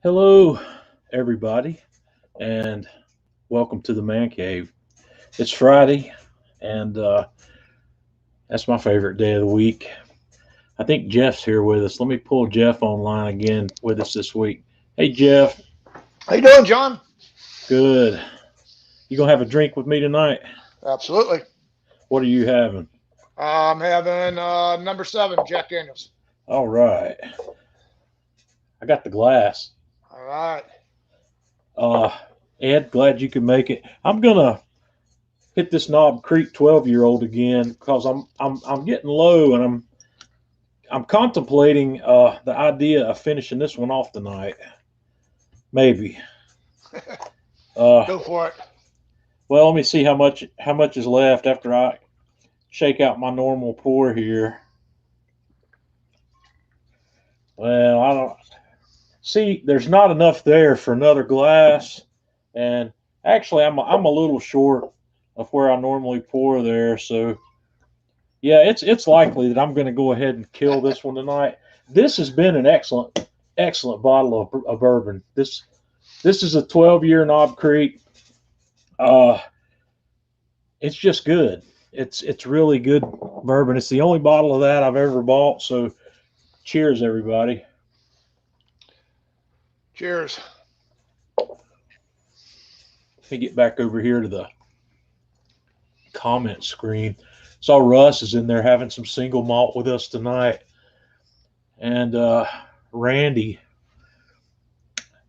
Hello, everybody, and welcome to the Man Cave. It's Friday, and that's my favorite day of the week. I think Jeff's here with us. Let me pull Jeff online again with us this week. Hey, Jeff. How you doing, John? Good. You gonna have a drink with me tonight? Absolutely. What are you having? I'm having number seven, Jack Daniels. All right. I got the glass. All right. Uh, Ed, glad you could make it. I'm gonna hit this Knob Creek 12-year-old again because I'm getting low and I'm contemplating the idea of finishing this one off tonight. Maybe. Uh, Go for it. well, let me see how much is left after I shake out my normal pour here. Well, I don't see. There's not enough there for another glass, and actually, I'm a little short of where I normally pour there. So yeah, it's likely that I'm going to go ahead and kill this one tonight. This has been an excellent bottle of bourbon. This is a 12-year Knob Creek. Uh, it's just good. It's really good bourbon. It's the only bottle of that I've ever bought. So, cheers, everybody. Cheers. Let me get back over here to the comment screen. Saw Russ is in there having some single malt with us tonight, and Randy,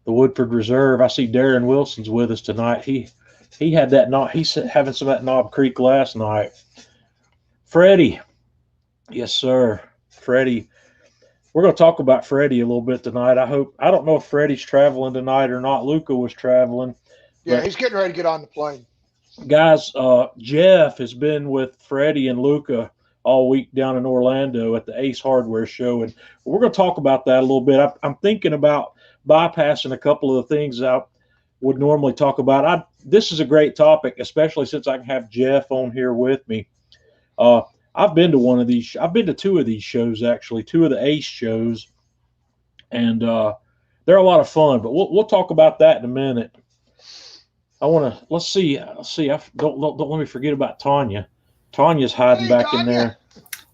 the Woodford Reserve. I see Darren Wilson's with us tonight. He had that knob. He's having some of that Knob Creek last night. Freddie, yes sir, Freddie. We're going to talk about Freddie a little bit tonight. I don't know if Freddie's traveling tonight or not. Luca was traveling, Yeah, but he's getting ready to get on the plane. guys, Jeff has been with Freddie and Luca all week down in Orlando at the Ace Hardware show, and we're going to talk about that a little bit. I'm thinking about bypassing a couple of the things I would normally talk about. This is a great topic, especially since I can have Jeff on here with me. Uh, I've been to one of these. I've been to two of these shows actually, two of the Ace shows, and they're a lot of fun. But we'll talk about that in a minute. I want to let's see. Don't let me forget about Tanya. Tanya's hiding Hey, back in Tanya. there.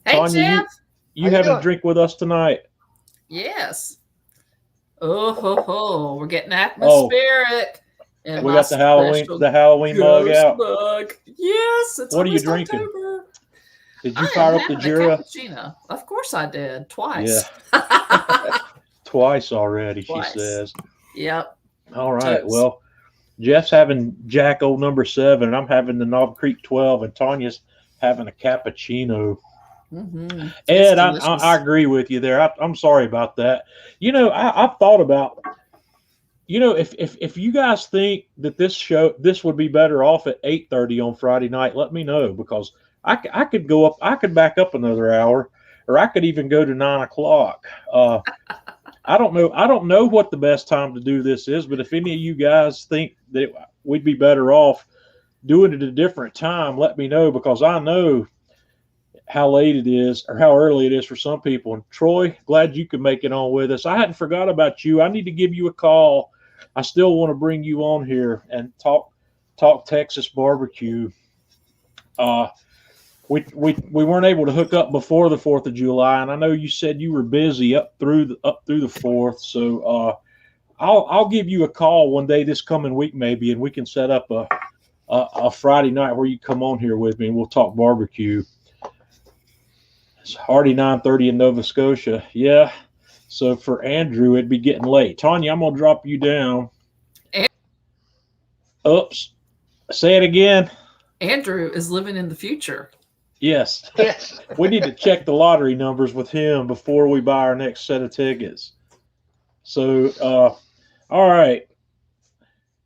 Hey, Tanya, Jeff. How you you having a doing? drink with us tonight? Yes. Oh ho ho! We're getting Oh, atmospheric, and we my got special the Halloween mug ghost out. mug. Yes, it's What are you almost drinking? October. Did you I am fire up the having a Jura? cappuccino. Of course, I did Yeah, twice. twice already. She Twice. says. Yep. All right. Toast. Well, Jeff's having Jack Old number 7, and I'm having the Knob Creek 12, and Tanya's having a cappuccino. It's Ed, I delicious. agree with you there. I'm sorry about that. I've thought about, if you guys think that this would be better off at 8:30 on Friday night, let me know because I could go up, I could back up another hour, or I could even go to 9 o'clock. I don't know what the best time to do this is, but if any of you guys think that we'd be better off doing it at a different time, let me know because I know how late it is or how early it is for some people. And Troy, glad you could make it on with us. I hadn't forgot about you. I need to give you a call. I still want to bring you on here and talk Texas barbecue. Uh, we weren't able to hook up before the 4th of July, and I know you said you were busy up through the 4th. So I'll give you a call one day this coming week maybe, and we can set up a Friday night where you come on here with me and we'll talk barbecue. It's already 9:30 in Nova Scotia. Yeah. So for Andrew, it'd be getting late. Tanya, I'm gonna drop you down. Oops. Say it again. Andrew is living in the future. Yes. Yes. We need to check the lottery numbers with him before we buy our next set of tickets. So, all right.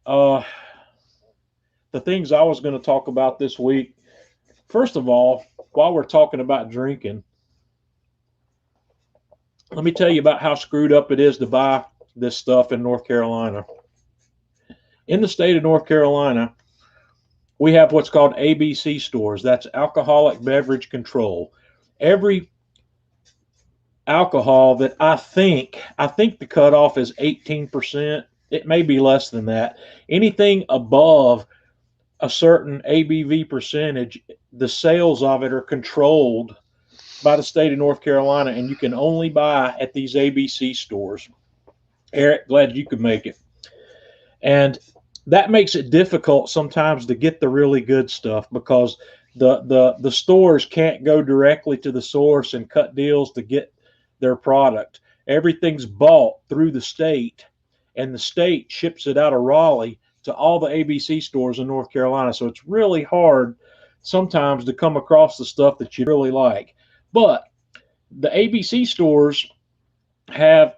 Uh, the things I was going to talk about this week. First of all, while we're talking about drinking, let me tell you about how screwed up it is to buy this stuff in North Carolina. In the state of North Carolina, we have what's called ABC stores. That's alcoholic beverage control. Every alcohol that I think the cutoff is 18%. It may be less than that. Anything above a certain ABV percentage, the sales of it are controlled by the state of North Carolina, and you can only buy at these ABC stores. Eric, glad you could make it. And that makes it difficult sometimes to get the really good stuff because the stores can't go directly to the source and cut deals to get their product. Everything's bought through the state, and the state ships it out of Raleigh to all the ABC stores in North Carolina. So it's really hard sometimes to come across the stuff that you really like. But the ABC stores have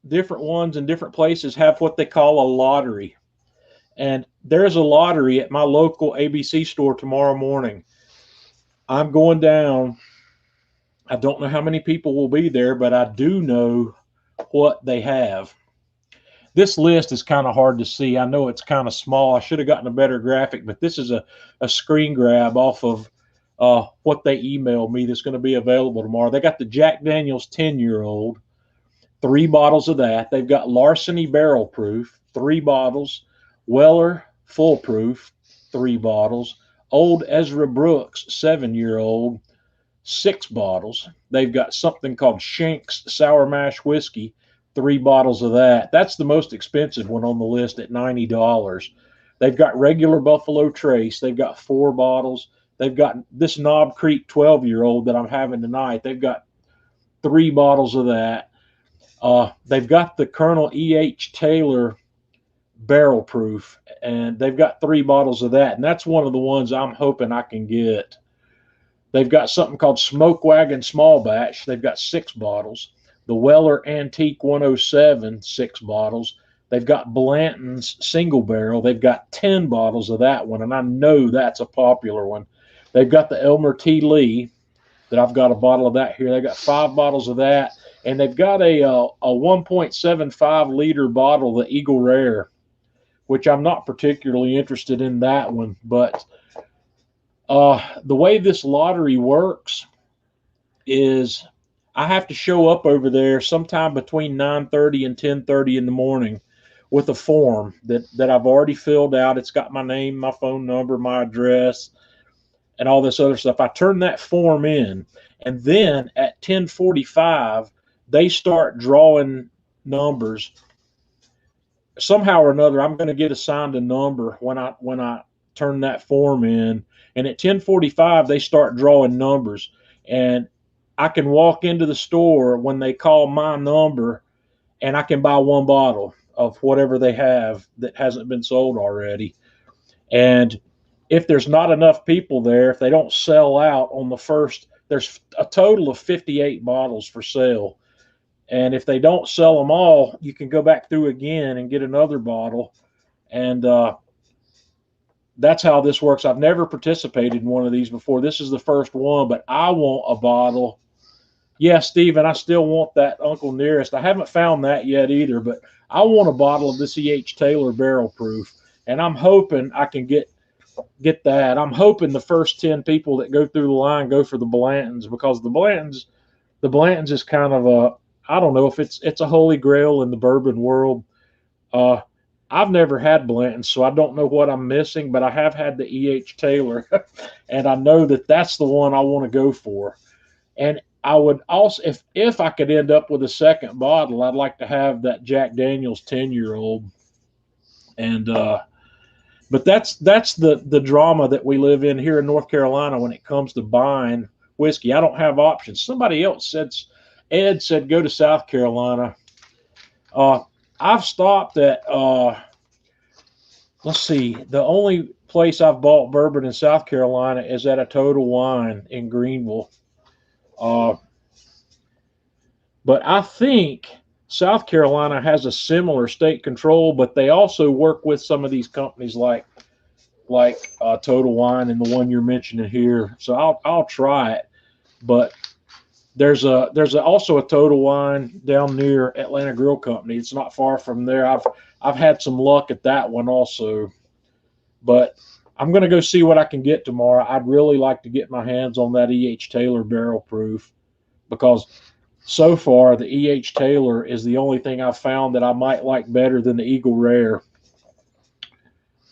different ones in different places have what they call a lottery. And there's a lottery at my local ABC store tomorrow morning. I'm going down. I don't know how many people will be there, but I do know what they have. This list is kind of hard to see. I know it's kind of small. I should have gotten a better graphic, but this is a screen grab off of what they emailed me that's going to be available tomorrow. They got the Jack Daniel's 10-year-old, 3 bottles of that. They've got Larceny Barrel Proof, 3 bottles. Weller Full Proof, 3 bottles. Old Ezra Brooks 7-year-old, 6 bottles. They've got something called Shank's Sour Mash Whiskey, 3 bottles of that. That's the most expensive one on the list at $90. They've got regular Buffalo Trace. They've got 4 bottles. They've got this Knob Creek 12-year-old that I'm having tonight. They've got 3 bottles of that. They've got the Colonel E.H. Taylor Barrel Proof, and they've got 3 bottles of that, and that's one of the ones I'm hoping I can get. They've got something called Smoke Wagon Small Batch. They've got 6 bottles. The Weller Antique 107, 6 bottles. They've got Blanton's Single Barrel. They've got 10 bottles of that one, and I know that's a popular one. They've got the Elmer T. Lee, that I've got a bottle of that here. They've got 5 bottles of that, and they've got a 1.75 liter bottle, the Eagle Rare, which I'm not particularly interested in that one. But the way this lottery works is I have to show up over there sometime between 9:30 and 10:30 in the morning with a form that I've already filled out. It's got my name, my phone number, my address, and all this other stuff. I turn that form in, and then at 10:45, they start drawing numbers. Somehow or another, I'm going to get assigned a number when I turn that form in. And at 10:45, they start drawing numbers. And I can walk into the store when they call my number, and I can buy 1 bottle of whatever they have that hasn't been sold already. And if there's not enough people there, if they don't sell out on the first, there's a total of 58 bottles for sale. And if they don't sell them all, you can go back through again and get another bottle. And that's how this works. I've never participated in one of these before. This is the first one, but I want a bottle. Yeah, Stephen, I still want that Uncle Nearest. I haven't found that yet either, but I want a bottle of this E.H. Taylor Barrel Proof. And I'm hoping I can get that. I'm hoping the first 10 people that go through the line go for the Blantons, because the Blantons is kind of a, I don't know if it's a holy grail in the bourbon world. I've never had Blanton's, so I don't know what I'm missing, but I have had the E.H. Taylor, and I know that that's the one I want to go for. And I would also, if I could end up with a second bottle, I'd like to have that Jack Daniel's 10-year-old. And but that's the drama that we live in here in North Carolina when it comes to buying whiskey. I don't have options. Somebody else said, Ed said, go to South Carolina. I've stopped at, let's see, the only place I've bought bourbon in South Carolina is at a Total Wine in Greenville. But I think South Carolina has a similar state control, but they also work with some of these companies like Total Wine and the one you're mentioning here. So I'll try it. But there's also a Total Wine down near Atlanta Grill Company. It's not far from there. I've had some luck at that one also. But I'm going to go see what I can get tomorrow. I'd really like to get my hands on that E.H. Taylor Barrel Proof, because so far, the E.H. Taylor is the only thing I've found that I might like better than the Eagle Rare.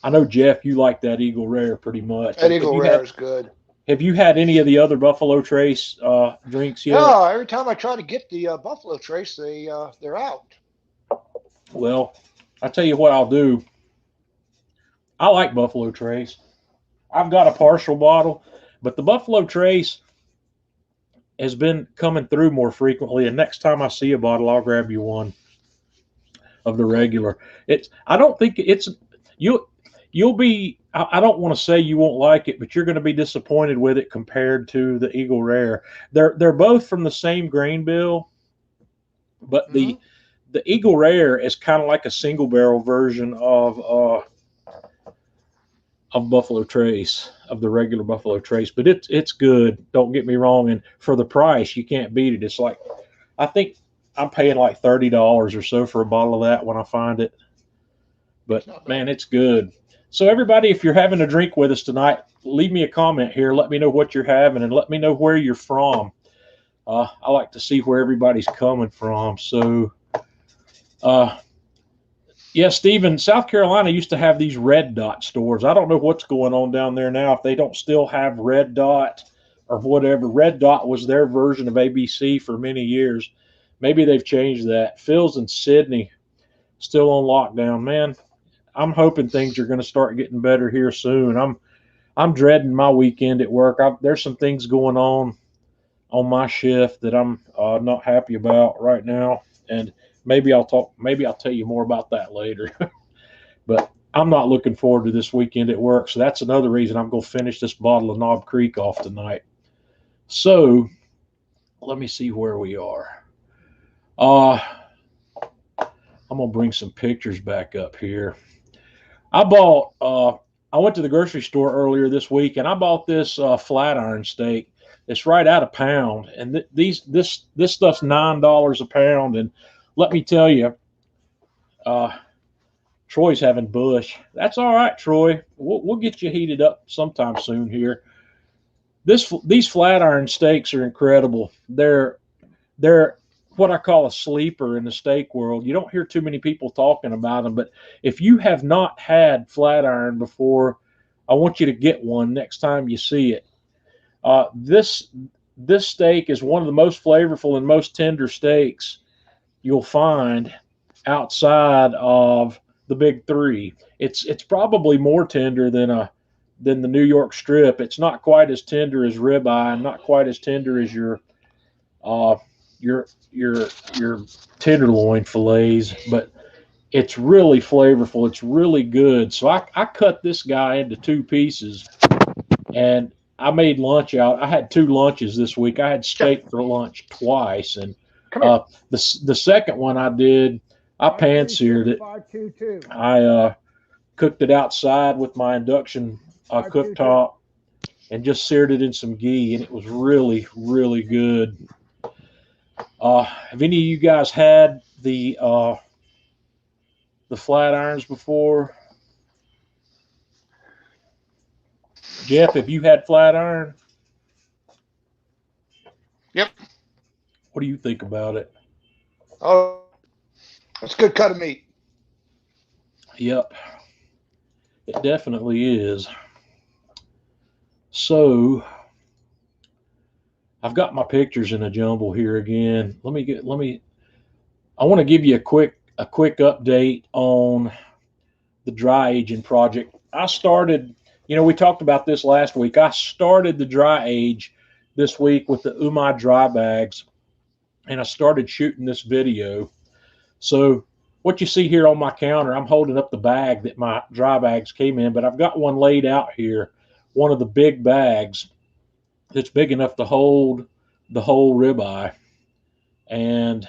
I know, Jeff, you like that Eagle Rare pretty much. That Eagle Rare is good. Have you had any of the other Buffalo Trace drinks yet? No, every time I try to get the Buffalo Trace, they're out. Well, I tell you what I'll do. I like Buffalo Trace. I've got a partial bottle, but the Buffalo Trace has been coming through more frequently, and next time I see a bottle, I'll grab you one of the regular. I don't think it's you'll be. I don't want to say you won't like it, but you're going to be disappointed with it compared to the Eagle Rare. They're both from the same grain bill, but the Eagle Rare is kind of like a single barrel version of Buffalo Trace, of the regular Buffalo Trace, but it's good. Don't get me wrong, and for the price, you can't beat it. It's like, I think I'm paying like $30 or so for a bottle of that when I find it. But man, it's good. So everybody, if you're having a drink with us tonight, leave me a comment here. Let me know what you're having, and let me know where you're from. I like to see where everybody's coming from. So, yeah, Stephen, South Carolina used to have these Red Dot stores. I don't know what's going on down there now, if they don't still have Red Dot or whatever. Red Dot was their version of ABC for many years. Maybe they've changed that. Phil's in Sydney, still on lockdown. Man, I'm hoping things are going to start getting better here soon. I'm dreading my weekend at work. There's some things going on my shift that I'm not happy about right now, and maybe I'll tell you more about that later. But I'm not looking forward to this weekend at work, so that's another reason I'm going to finish this bottle of Knob Creek off tonight. So let me see where we are. I'm going to bring some pictures back up here. I went to the grocery store earlier this week, and I bought this flat iron steak. It's right out a pound, and this stuff's $9 a pound. And let me tell you, Troy's having bush. That's all right, Troy. We'll get you heated up sometime soon here. These flat iron steaks are incredible. They're what I call a sleeper in the steak world. You don't hear too many people talking about them, but if you have not had flat iron before, I want you to get one next time you see it. This steak is one of the most flavorful and most tender steaks you'll find outside of the big three. It's probably more tender than the New York strip. It's not quite as tender as ribeye, and not quite as tender as your tenderloin fillets, but it's really flavorful. It's really good. So I cut this guy into two pieces, and I made lunch out. I had two lunches this week. I had steak for lunch twice, and the second one I did, I pan-seared it. I cooked it outside with my induction cooktop and just seared it in some ghee, and it was really, really good. Have any of you guys had the flat irons before? Jeff, have you had flat iron? Yep. What do you think about it? Oh, it's a good cut of meat. Yep. It definitely is. So I've got my pictures in a jumble here again. I want to give you a quick update on the dry aging project. I started, we talked about this last week. I started the dry age this week with the Umai dry bags, and I started shooting this video. So what you see here on my counter, I'm holding up the bag that my dry bags came in, but I've got one laid out here, one of the big bags that's big enough to hold the whole ribeye. And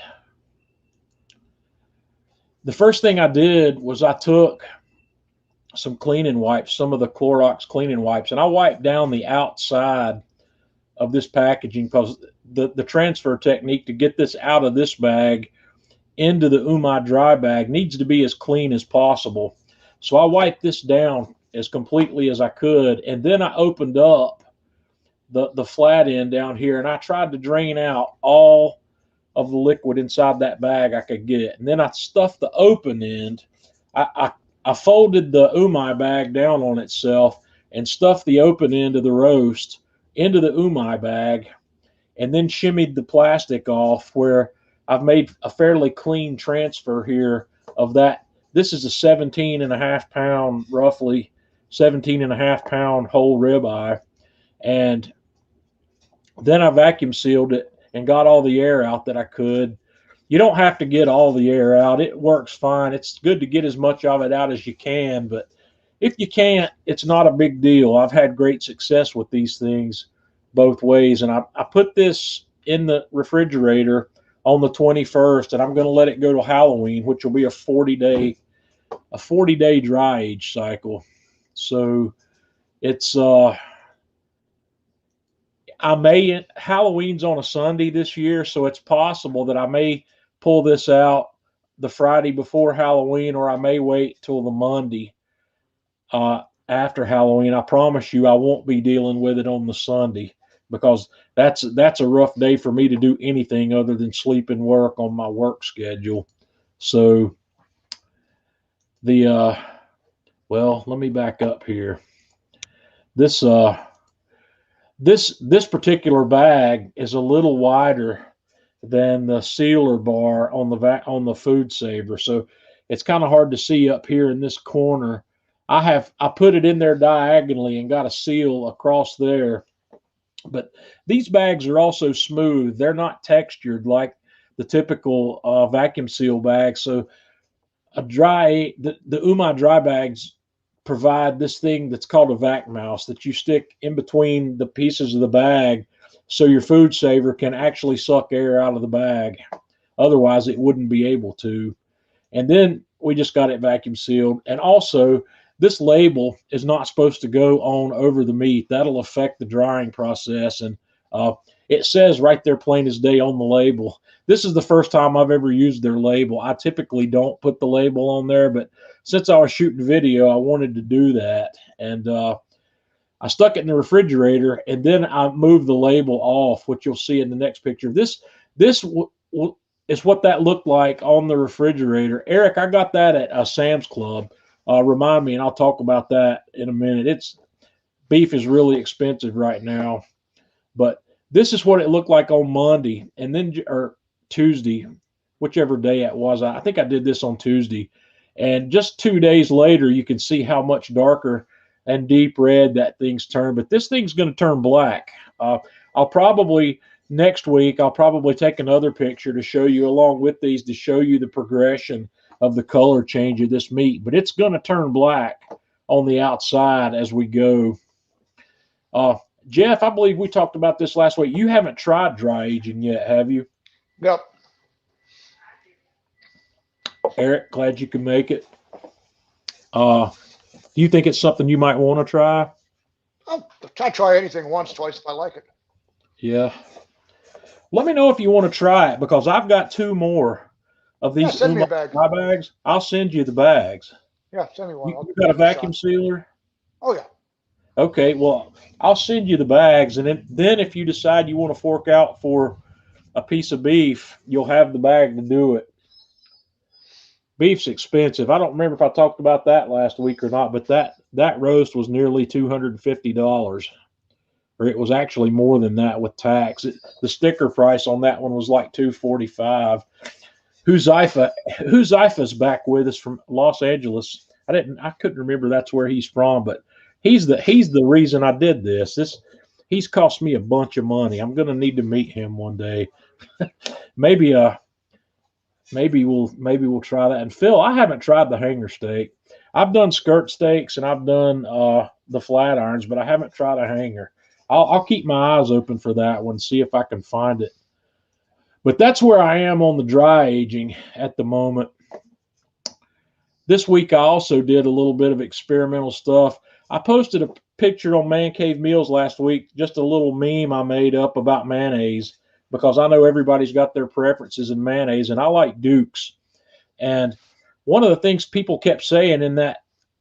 the first thing I did was I took some cleaning wipes, some of the Clorox cleaning wipes, and I wiped down the outside of this packaging, because the transfer technique to get this out of this bag into the Umai dry bag needs to be as clean as possible. So I wiped this down as completely as I could, and then I opened up the flat end down here, and I tried to drain out all of the liquid inside that bag I could get. And then I stuffed the open end. I folded the umai bag down on itself and stuffed the open end of the roast into the umai bag, and then shimmied the plastic off, where I've made a fairly clean transfer here of that. This is a 17.5 pound, roughly 17.5 pound whole ribeye. And then I vacuum sealed it and got all the air out that I could. You don't have to get all the air out. It works fine. It's good to get as much of it out as you can, but if you can't, it's not a big deal. I've had great success with these things both ways. And I put this in the refrigerator on the 21st, and I'm going to let it go to Halloween, which will be a 40-day dry age cycle. So it's Halloween's on a Sunday this year, so it's possible that I may pull this out the Friday before Halloween, or I may wait till the Monday after Halloween. I promise you I won't be dealing with it on the Sunday, because that's a rough day for me to do anything other than sleep and work on my work schedule. So well, let me back up here. This particular bag is a little wider than the sealer bar on the food saver, so it's kind of hard to see up here in this corner. I put it in there diagonally and got a seal across there. But these bags are also smooth. They're not textured like the typical vacuum seal bag. So the umai dry bags provide this thing that's called a vac mouse that you stick in between the pieces of the bag, so your food saver can actually suck air out of the bag. Otherwise, it wouldn't be able to. And then we just got it vacuum sealed. And also, this label is not supposed to go on over the meat. That'll affect the drying process. And it says right there, plain as day on the label. This is the first time I've ever used their label. I typically don't put the label on there, but since I was shooting video, I wanted to do that. And I stuck it in the refrigerator, and then I moved the label off, which you'll see in the next picture. This is what that looked like on the refrigerator. Eric, I got that at Sam's Club. Remind me, and I'll talk about that in a minute. Beef is really expensive right now, but this is what it looked like on Monday, and then or Tuesday, whichever day it was. I think I did this on Tuesday, and just 2 days later, you can see how much darker and deep red that thing's turned. But this thing's going to turn black. Next week, I'll probably take another picture to show you along with these, to show you the progression of the color change of this meat. But it's going to turn black on the outside as we go. Jeff, I believe we talked about this last week. You haven't tried dry aging yet, have you? Yep. Eric, glad you can make it. Do you think it's something you might want to try? I'll try anything once, twice if I like it. Yeah. Let me know if you want to try it, because I've got 2 more of these send me a bag. bags. I'll send you the bags. Yeah, send me one. You got a vacuum sealer? Oh, yeah. Okay, well, I'll send you the bags, and then if you decide you want to fork out for a piece of beef, you'll have the bag to do it. Beef's expensive. I don't remember if I talked about that last week or not, but that roast was nearly $250, or it was actually more than that with tax. The sticker price on that one was like $245. Huzaifa's back with us from Los Angeles. I couldn't remember that's where he's from, but he's the reason I did this. He's cost me a bunch of money. I'm going to need to meet him one day. Maybe we'll try that. And Phil, I haven't tried the hanger steak. I've done skirt steaks and I've done the flat irons, but I haven't tried a hanger. I'll keep my eyes open for that one, see if I can find it. But that's where I am on the dry aging at the moment. This week I also did a little bit of experimental stuff. I posted a picture on Man Cave Meals last week, just a little meme I made up about mayonnaise, because I know everybody's got their preferences in mayonnaise, and I like Duke's. And one of the things people kept saying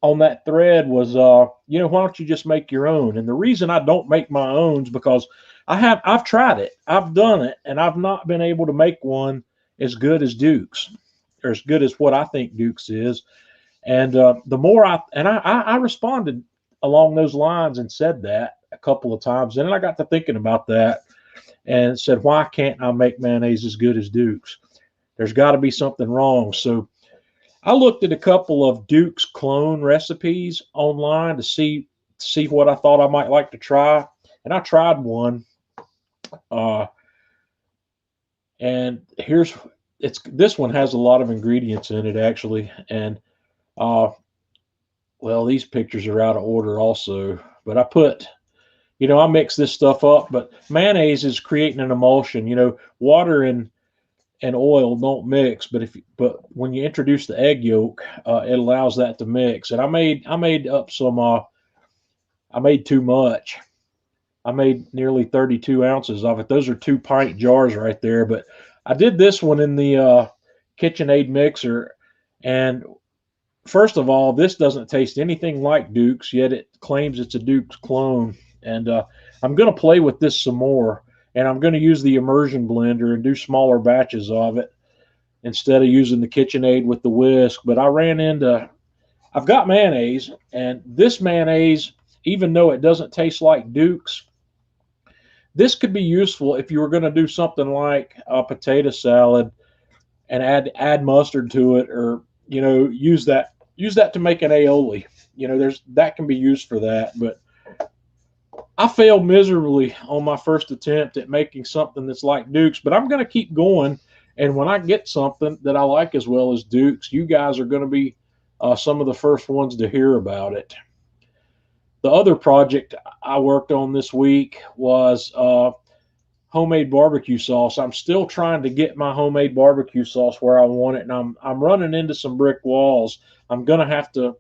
on that thread was, why don't you just make your own? And the reason I don't make my own is because I've tried it. I've done it, and I've not been able to make one as good as Duke's, or as good as what I think Duke's is. And the more I responded along those lines and said that a couple of times. And then I got to thinking about that and said, why can't I make mayonnaise as good as Duke's? There's got to be something wrong. So I looked at a couple of Duke's clone recipes online to see what I thought I might like to try. And I tried one. And this one has a lot of ingredients in it, actually. And well, these pictures are out of order also, but I mix this stuff up. But mayonnaise is creating an emulsion. Water and oil don't mix, but when you introduce the egg yolk, it allows that to mix. And I made up some. I made too much. I made nearly 32 ounces of it. Those are 2-pint jars right there. But I did this one in the KitchenAid mixer, and first of all, this doesn't taste anything like Duke's, yet it claims it's a Duke's clone. And I'm going to play with this some more, and I'm going to use the immersion blender and do smaller batches of it instead of using the KitchenAid with the whisk. But I've got mayonnaise, and this mayonnaise, even though it doesn't taste like Duke's, this could be useful if you were going to do something like a potato salad and add mustard to it, or use that to make an aioli. That can be used for that. But I failed miserably on my first attempt at making something that's like Duke's, but I'm going to keep going. And when I get something that I like as well as Duke's, you guys are going to be some of the first ones to hear about it. The other project I worked on this week was homemade barbecue sauce. I'm still trying to get my homemade barbecue sauce where I want it, and I'm running into some brick walls. I'm going to have to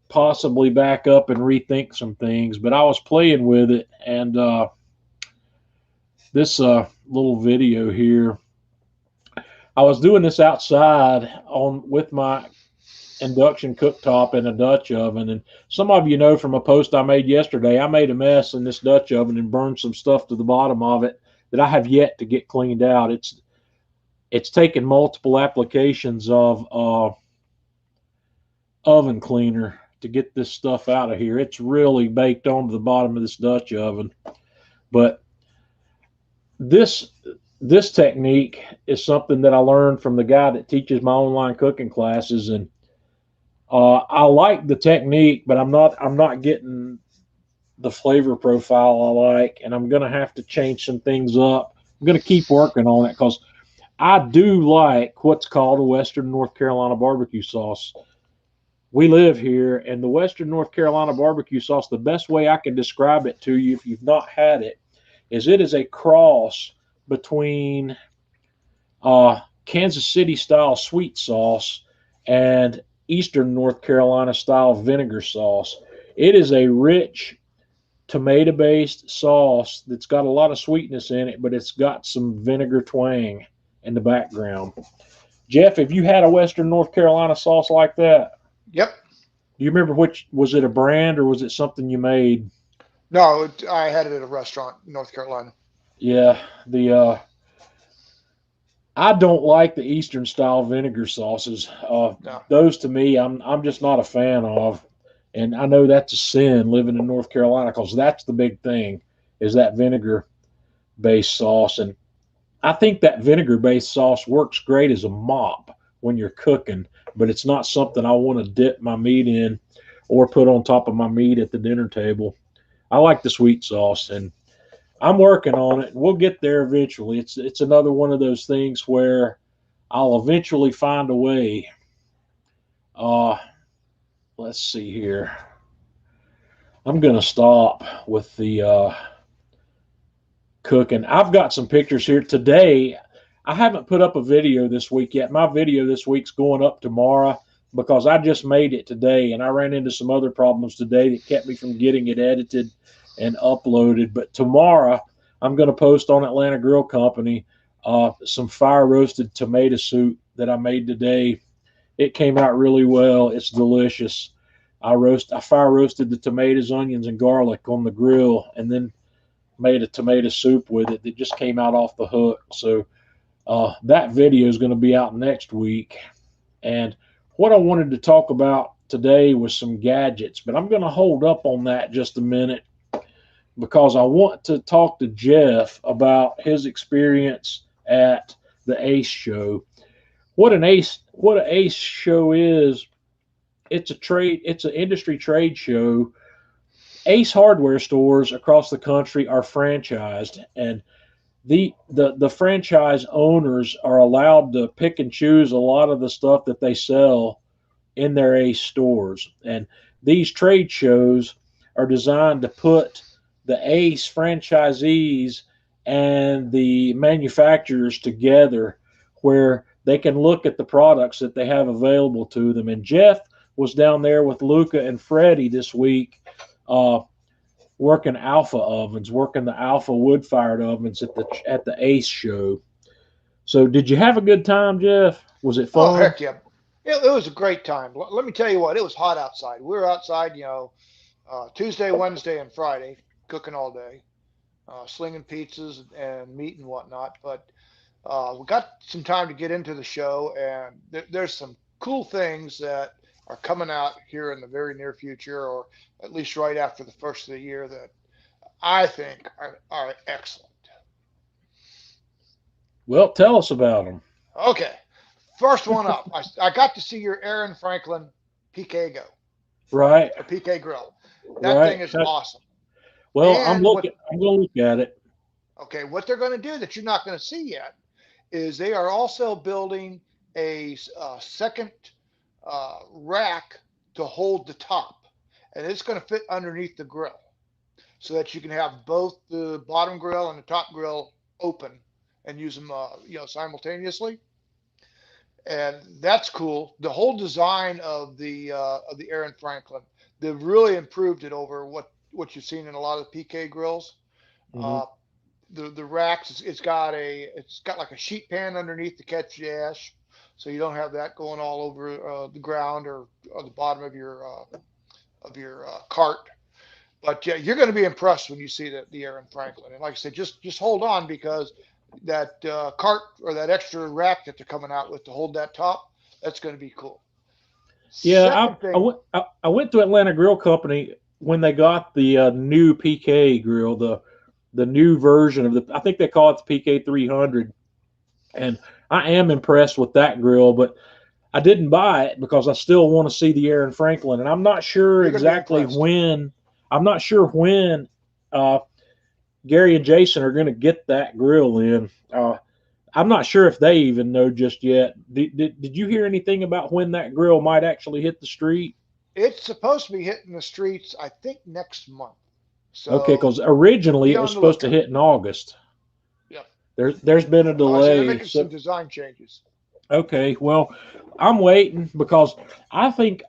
possibly back up and rethink some things, but I was playing with it, and this little video here, I was doing this outside with my induction cooktop in a Dutch oven. And some of you know from a post I made yesterday, I made a mess in this Dutch oven and burned some stuff to the bottom of it that I have yet to get cleaned out. It's taken multiple applications of oven cleaner to get this stuff out of here. It's really baked onto the bottom of this Dutch oven. But this technique is something that I learned from the guy that teaches my online cooking classes, and I like the technique, but I'm not getting the flavor profile I like, and I'm going to have to change some things up. I'm going to keep working on it because I do like what's called a Western North Carolina barbecue sauce. We live here, and the Western North Carolina barbecue sauce, the best way I can describe it to you if you've not had it, is it is a cross between Kansas City style sweet sauce and Eastern North Carolina style vinegar sauce. It is a rich tomato-based sauce that's got a lot of sweetness in it, but it's got some vinegar twang in the background. Jeff, have you had a Western North Carolina sauce like that? Yep. Do you remember was it a brand or was it something you made? No, I had it at a restaurant in North Carolina. Yeah, I don't like the Eastern style vinegar sauces. No. Those to me, I'm just not a fan of. And I know that's a sin living in North Carolina, because that's the big thing, is that vinegar-based sauce. And I think that vinegar-based sauce works great as a mop when you're cooking, but it's not something I want to dip my meat in or put on top of my meat at the dinner table. I like the sweet sauce, and I'm working on it. We'll get there eventually. It's another one of those things where I'll eventually find a way. Let's see here. I'm going to stop with the cooking. I've got some pictures here today. I haven't put up a video this week yet. My video this week's going up tomorrow because I just made it today, and I ran into some other problems today that kept me from getting it edited and uploaded. But tomorrow I'm going to post on Atlanta Grill Company some fire roasted tomato soup that I made today. It came out really well. It's delicious. I fire roasted the tomatoes, onions, and garlic on the grill, and then made a tomato soup with it that just came out off the hook. So that video is going to be out next week. And what I wanted to talk about today was some gadgets, but I'm going to hold up on that just a minute because I want to talk to Jeff about his experience at the ACE show. What an ACE show is, it's an industry trade show. ACE hardware stores across the country are franchised, and the franchise owners are allowed to pick and choose a lot of the stuff that they sell in their ACE stores. And these trade shows are designed to put the ACE franchisees and the manufacturers together where they can look at the products that they have available to them. And Jeff was down there with Luca and Freddie this week, working Alpha ovens, working the Alpha wood-fired ovens at the ACE show. So, did you have a good time, Jeff? Was it fun? Oh, heck yeah! It was a great time. Let me tell you what, it was hot outside. We were outside, Tuesday, Wednesday, and Friday, cooking all day, slinging pizzas and meat and whatnot. But we got some time to get into the show, and there's some cool things that are coming out here in the very near future, or at least right after the first of the year, that I think are excellent. Well, tell us about them. Okay. First one up. I got to see your Aaron Franklin PK Go. Right. A PK grill. That thing is awesome. Well, I'm going to look at it. Okay. What they're going to do that you're not going to see yet is they are also building a second rack to hold the top, and it's going to fit underneath the grill so that you can have both the bottom grill and the top grill open and use them simultaneously. And that's cool. The whole design of the Aaron Franklin, they've really improved it over what you've seen in a lot of the PK grills. Mm-hmm. The racks, it's got like a sheet pan underneath to catch the ash, so you don't have that going all over the ground or the bottom of your cart. But yeah, you're going to be impressed when you see the Aaron Franklin. And like I said, just hold on, because that cart or that extra rack that they're coming out with to hold that top, that's going to be cool. Yeah, I went to Atlanta Grill Company when they got the new PK grill, the new version of I think they call it the PK 300, and I am impressed with that grill, but I didn't buy it because I still want to see the Aaron Franklin, and I'm not sure exactly when. I'm not sure when Gary and Jason are going to get that grill in. I'm not sure if they even know just yet. Did you hear anything about when that grill might actually hit the street? It's supposed to be hitting the streets, I think, next month. So okay, because originally it was supposed to hit in August. Yep. There's been a delay. They're making some design changes. Okay, well, I'm waiting because I think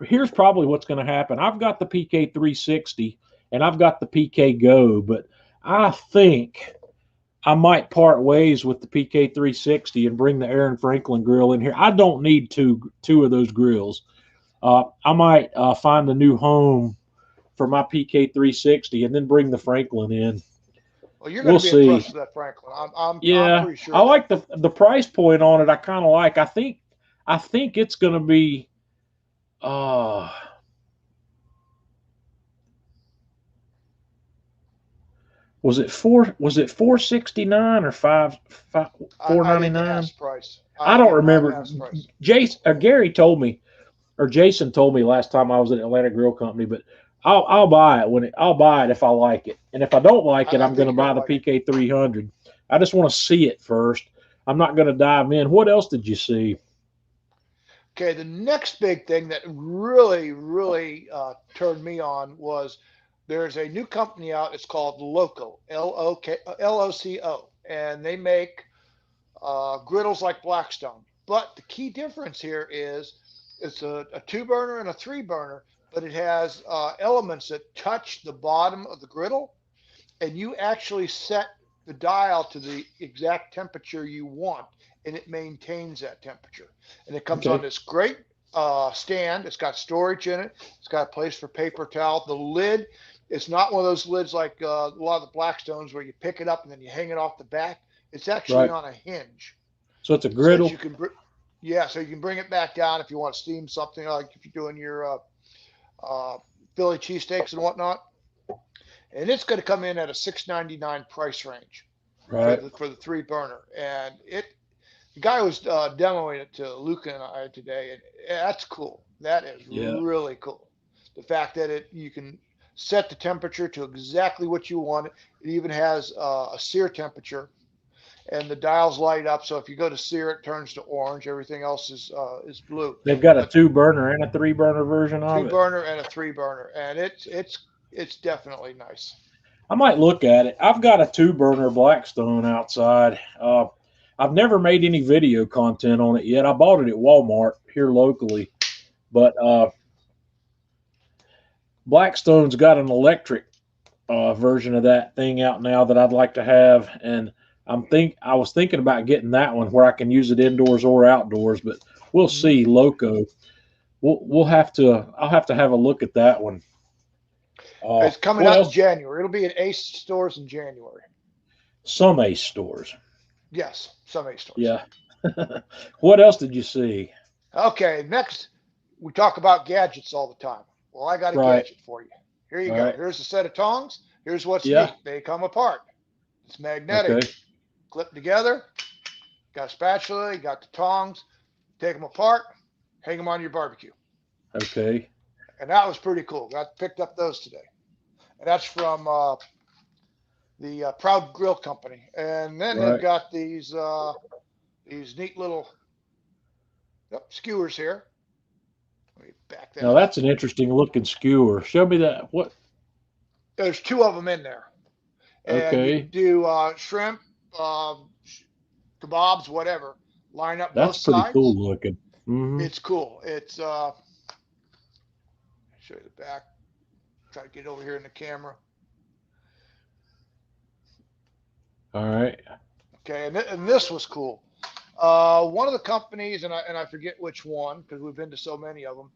here's probably what's going to happen. I've got the PK 360 and I've got the PK Go, but I think I might part ways with the PK 360 and bring the Aaron Franklin grill in here. I don't need two of those grills. I might find a new home for my PK 360 and then bring the Franklin in. Well, you're going to be impressed with that Franklin. I'm pretty sure. I like the price point on it. I kind of like. I think it's going to be. Was it $469 or $499? I don't remember. Gary told me, or Jason told me last time I was at Atlanta Grill Company, but I'll buy it I'll buy it if I like it, and if I don't like it, I'm going to buy the PK 300. I just want to see it first. I'm not going to dive in. What else did you see? Okay, the next big thing that really, really turned me on was there's a new company out. It's called Loco, Loco, and they make griddles like Blackstone. But the key difference here is it's a 2-burner and a 3-burner, but it has elements that touch the bottom of the griddle, and you actually set the dial to the exact temperature you want, and it maintains that temperature. And it comes on this great stand. It's got storage in it. It's got a place for paper towel. The lid It's not one of those lids like a lot of the Blackstones where you pick it up and then you hang it off the back. It's actually Right. on a hinge. So it's a So griddle. that you can, yeah, so you can bring it back down if you want to steam something, like if you're doing your Philly cheesesteaks and whatnot. And it's going to come in at a $6.99 price range Right. for the 3 burner. And the guy was demoing it to Luca and I today, and that's cool. That is Yeah. really cool. The fact that you can set the temperature to exactly what you want. It even has a sear temperature, and the dials light up. So if you go to sear, it turns to orange. Everything else is blue. They've got a But 2-burner and a 3-burner version of two it. burner and a 3 burner, and it's definitely nice. I might look at it. I've got a 2-burner Blackstone outside. I've never made any video content on it yet. I bought it at Walmart here locally, but Blackstone's got an electric version of that thing out now that I'd like to have, and I was thinking about getting that one where I can use it indoors or outdoors, but we'll see. Loco, I'll have to have a look at that one. It's coming what out in else? January. It'll be in Ace stores in January. Some Ace stores. Yes, some Ace stores. Yeah. What else did you see? Okay, next we talk about gadgets all the time. Well, I got a Right. gadget for you. Here you All go. right. Here's a set of tongs. Here's what's Yeah. neat. They come apart. It's magnetic. Okay. Clip together. Got a spatula. You got the tongs. Take them apart. Hang them on your barbecue. Okay. And that was pretty cool. Picked up those today. And that's from the Proud Grill Company. And then Right. they've got these neat little skewers here. Let me back that Now up. that's an interesting looking skewer. Show me that. What? There's 2 of them in there. And you Okay. can do shrimp, kebabs, whatever. Line up both That's pretty sides. cool looking. Mm-hmm. It's cool. It's show you the back. Try to get over here in the camera. All right. Okay, and this was cool. One of the companies, and I forget which one because we've been to so many of them.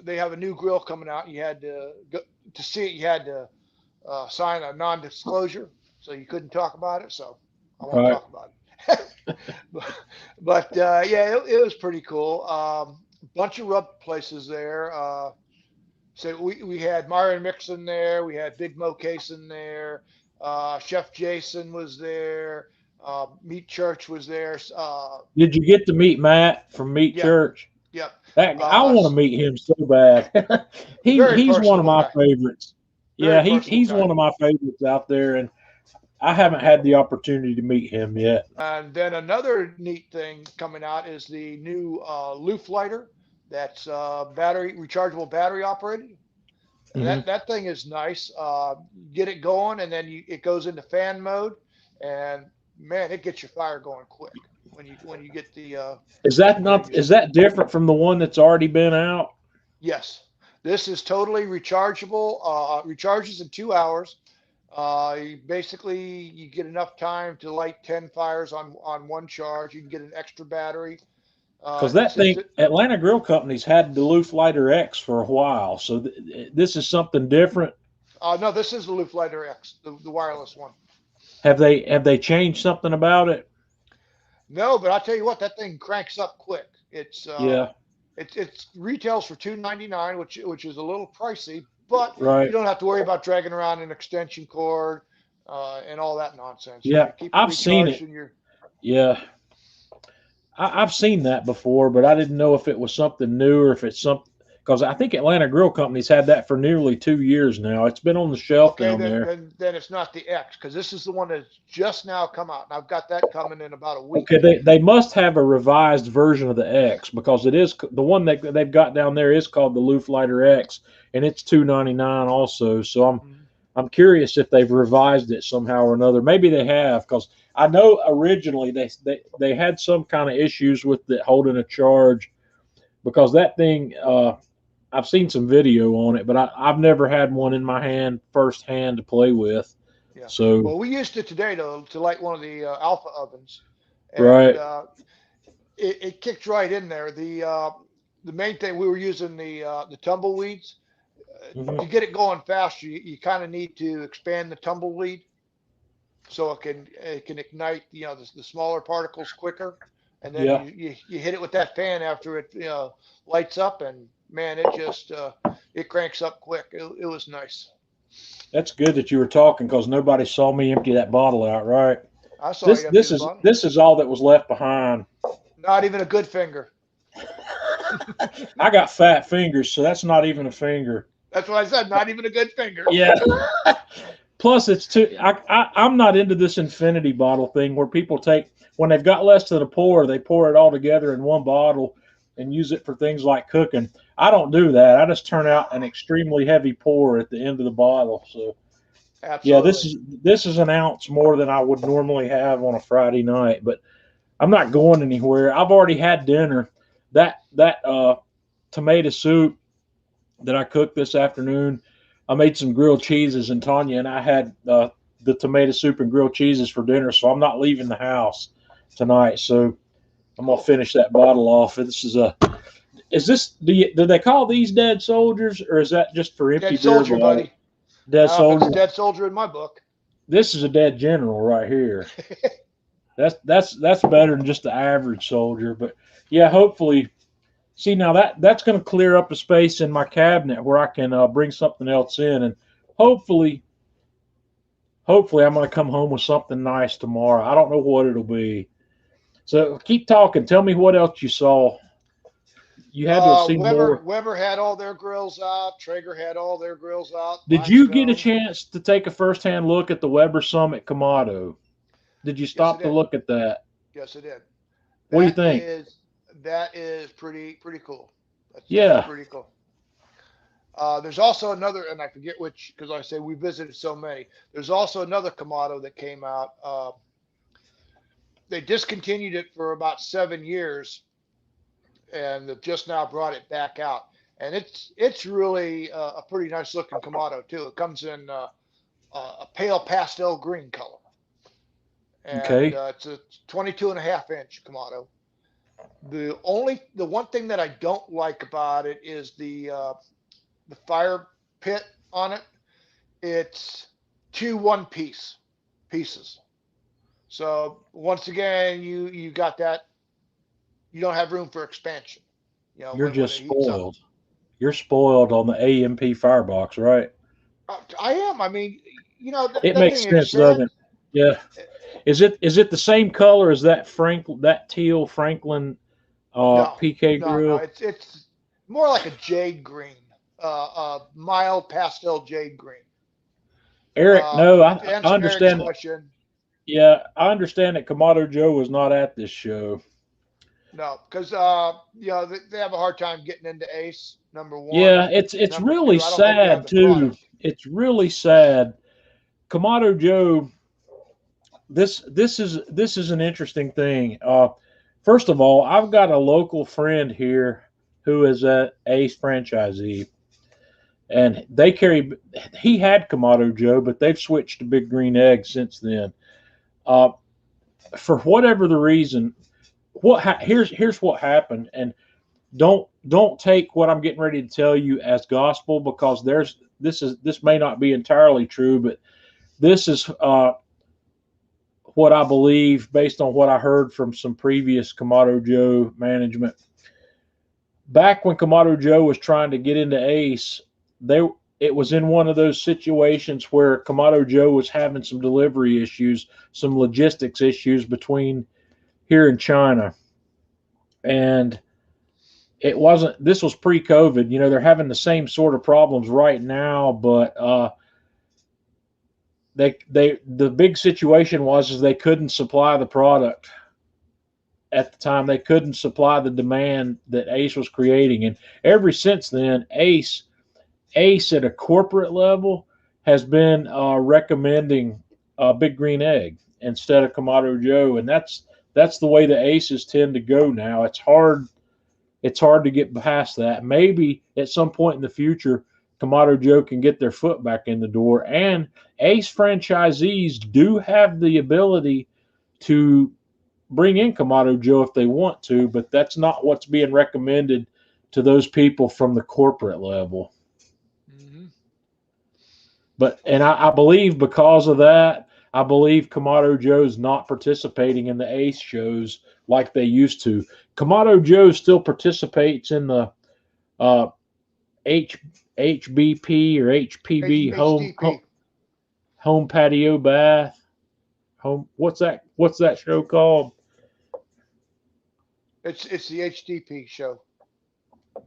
They have a new grill coming out. You had to see it. You had to sign a non-disclosure, so you couldn't talk about it. So I won't Right. talk about it. but yeah, it was pretty cool. Bunch of rub places there. So we had Myron Mixon there. We had Big Mo Case in there. Chef Jason was there. Meat Church was there. Did you get to meet Matt from Meat Yeah. Church? Yep. That I want to meet him so bad. Very he's one of personable my guy. favorites. Very Yeah, personable he's guy. one of my favorites out there, and I haven't had the opportunity to meet him yet. And then another neat thing coming out is the new Loof lighter that's rechargeable battery operated. And Mhm. that thing is nice. Get it going, and then it goes into fan mode, and man, it gets your fire going quick when you get the. Is that different from the one that's already been out? Yes, this is totally rechargeable. Recharges in 2 hours. You get enough time to light 10 fires on one charge. You can get an extra battery. Because that thing, Atlanta Grill Company's had the Loof Lighter X for a while, so this is something different. No, this is the Loof Lighter X, the wireless one. Have they changed something about it? No, but I'll tell you what, that thing cranks up quick. It's Yeah. It retails for $299, which is a little pricey, but Right. you don't have to worry about dragging around an extension cord and all that nonsense. Yeah, Keep I've seen it. Yeah. I've seen that before, but I didn't know if it was something new or if it's something, because I think Atlanta Grill Company's had that for nearly 2 years now. It's been on the shelf down there. Then it's not the X, because this is the one that's just now come out, and I've got that coming in about a week. Okay, they must have a revised version of the X, because it is the one that they've got down there is called the Loof Lighter X, and it's $299 also. So I'm curious if they've revised it somehow or another. Maybe they have, because I know originally they had some kind of issues with it holding a charge, because that thing, I've seen some video on it, but I've never had one in my hand firsthand to play with. Yeah. So well, we used it today to light one of the Alpha ovens, and right. It kicked right in there. The main thing, we were using the tumbleweeds. To get it going faster, you kind of need to expand the tumbleweed so it can ignite the smaller particles quicker, and then Yeah. you hit it with that fan after it lights up, and man, it just it cranks up quick. It was nice. That's good that you were talking because nobody saw me empty that bottle out, right? I saw This you empty this the is bottle. this is all that was left behind. Not even a good finger. I got fat fingers, so that's not even a finger. That's what I said. Not even a good finger. Yeah. Plus, it's too. I'm not into this infinity bottle thing where people take when they've got less than a pour, they pour it all together in one bottle and use it for things like cooking. I don't do that. I just turn out an extremely heavy pour at the end of the bottle. So, yeah, Absolutely. this is an ounce more than I would normally have on a Friday night, but I'm not going anywhere. I've already had dinner. That tomato soup that I cooked this afternoon, I made some grilled cheeses, and Tanya and I had the tomato soup and grilled cheeses for dinner, so I'm not leaving the house tonight. So I'm gonna finish that bottle off. Do they call these dead soldiers, or is that just for empty Dead soldier, beer bottle? buddy. Dead It's soldier. dead soldier in my book. This is a dead general right here. That's better than just the average soldier. But yeah, hopefully. See, now that's going to clear up a space in my cabinet where I can bring something else in, and hopefully I'm going to come home with something nice tomorrow. I don't know what it'll be. So keep talking. Tell me what else you saw. You had to have seen more. Weber had all their grills out. Traeger had all their grills out. Did you get a chance to take a firsthand look at the Weber Summit Kamado? Did you stop to look at that? Yes, I did. What do you think? That is pretty cool. That's pretty cool. There's also another, and I forget which, because I say we visited so many. There's also another Kamado that came out. They discontinued it for about 7 years, and they've just now brought it back out. And it's really a pretty nice looking Kamado too. It comes in a pale pastel green color, and it's a 22.5-inch Kamado. The one thing that I don't like about it is the fire pit on it. It's 2 one-piece pieces. So once again, you got that. You don't have room for expansion. You're just spoiled. You're spoiled on the AMP firebox, right? I am. I mean, it makes sense, doesn't it? Yeah. Is it the same color as that teal Franklin PK grill? No, it's more like a jade green, mild pastel jade green. Eric, no, I understand. Yeah, I understand that Kamado Joe was not at this show. No, because they have a hard time getting into Ace, number one. Yeah, it's really sad too. It's really sad. Kamado Joe, this is an interesting thing. First of all, I've got a local friend here who is an Ace franchisee, and he had Kamado Joe, but they've switched to Big Green Egg since then. For whatever the reason, here's what happened, and don't take what I'm getting ready to tell you as gospel, because this may not be entirely true, but this is what I believe based on what I heard from some previous Kamado Joe management. Back when Kamado Joe was trying to get into Ace, it was in one of those situations where Kamado Joe was having some delivery issues, some logistics issues between here and China. And this was pre-COVID. They're having the same sort of problems right now, but the big situation was they couldn't supply the product at the time. They couldn't supply the demand that Ace was creating. And ever since then, Ace at a corporate level has been recommending Big Green Egg instead of Kamado Joe, and that's the way the Aces tend to go now. It's hard to get past that. Maybe at some point in the future, Kamado Joe can get their foot back in the door, and Ace franchisees do have the ability to bring in Kamado Joe if they want to, but that's not what's being recommended to those people from the corporate level. Mm-hmm. And I believe because of that, I believe Kamado Joe's not participating in the Ace shows like they used to. Kamado Joe still participates in the uh, H HBP or HPB HDP. home patio bath. Home, what's that show called? It's the HDP show.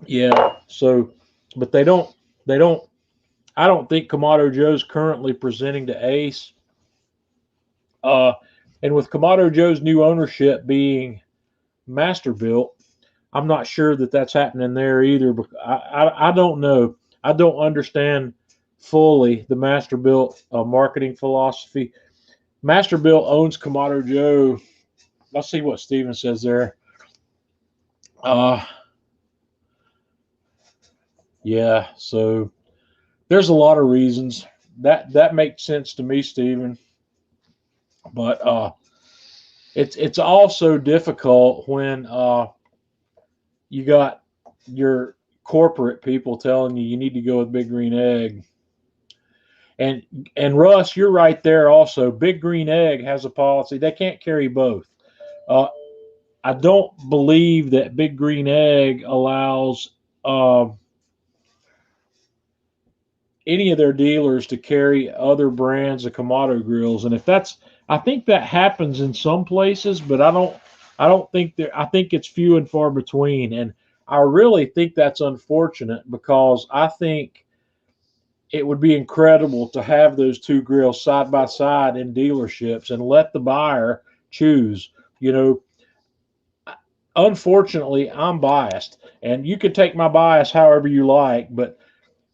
Yeah. So, but they don't. I don't think Kamado Joe's currently presenting to Ace. And with Kamado Joe's new ownership being Masterbuilt, I'm not sure that that's happening there either. But I don't know. I don't understand fully the Masterbuilt marketing philosophy. Masterbuilt owns Kamado Joe. Let's see what Steven says there. Yeah. So there's a lot of reasons that makes sense to me, Steven. But it's also difficult when you got your corporate people telling you need to go with Big Green Egg. And Russ, you're right there also. Big Green Egg has a policy. They can't carry both. I don't believe that Big Green Egg allows any of their dealers to carry other brands of Kamado grills. And if that's, I think that happens in some places, but I don't think there, I think it's few and far between. And I really think that's unfortunate because I think it would be incredible to have those two grills side by side in dealerships and let the buyer choose. You know, unfortunately, I'm biased, and you can take my bias however you like. But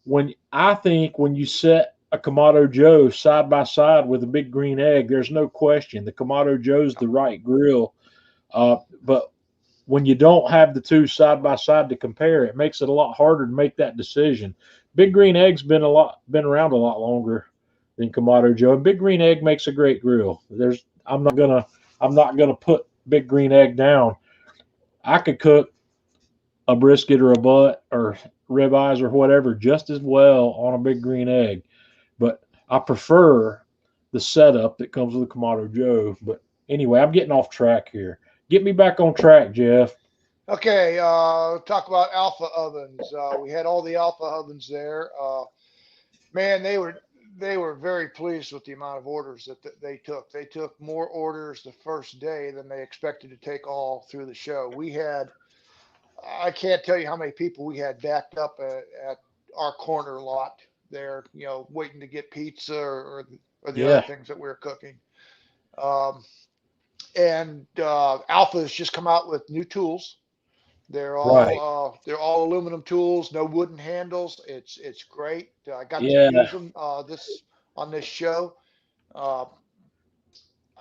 when you set a Kamado Joe side by side with a Big Green Egg, there's no question the Kamado Joe's the right grill. But when you don't have the two side by side to compare, it makes it a lot harder to make that decision. Big Green Egg's been around a lot longer than Kamado Joe, and Big Green Egg makes a great grill. I'm not gonna put Big Green Egg down. I could cook a brisket or a butt or ribeyes or whatever just as well on a Big Green Egg, but I prefer the setup that comes with a Kamado Joe. But anyway, I'm getting off track here. Get me back on track, Jeff. Okay, talk about alpha ovens. We had all the alpha ovens there. Man, they were very pleased with the amount of orders that they took. They took more orders the first day than they expected to take all through the show. I can't tell you how many people we had backed up at our corner lot there, waiting to get pizza or the other things that we were cooking. And Alpha has just come out with new tools. They're all aluminum tools, no wooden handles. It's great. I got to use them on this show. I'm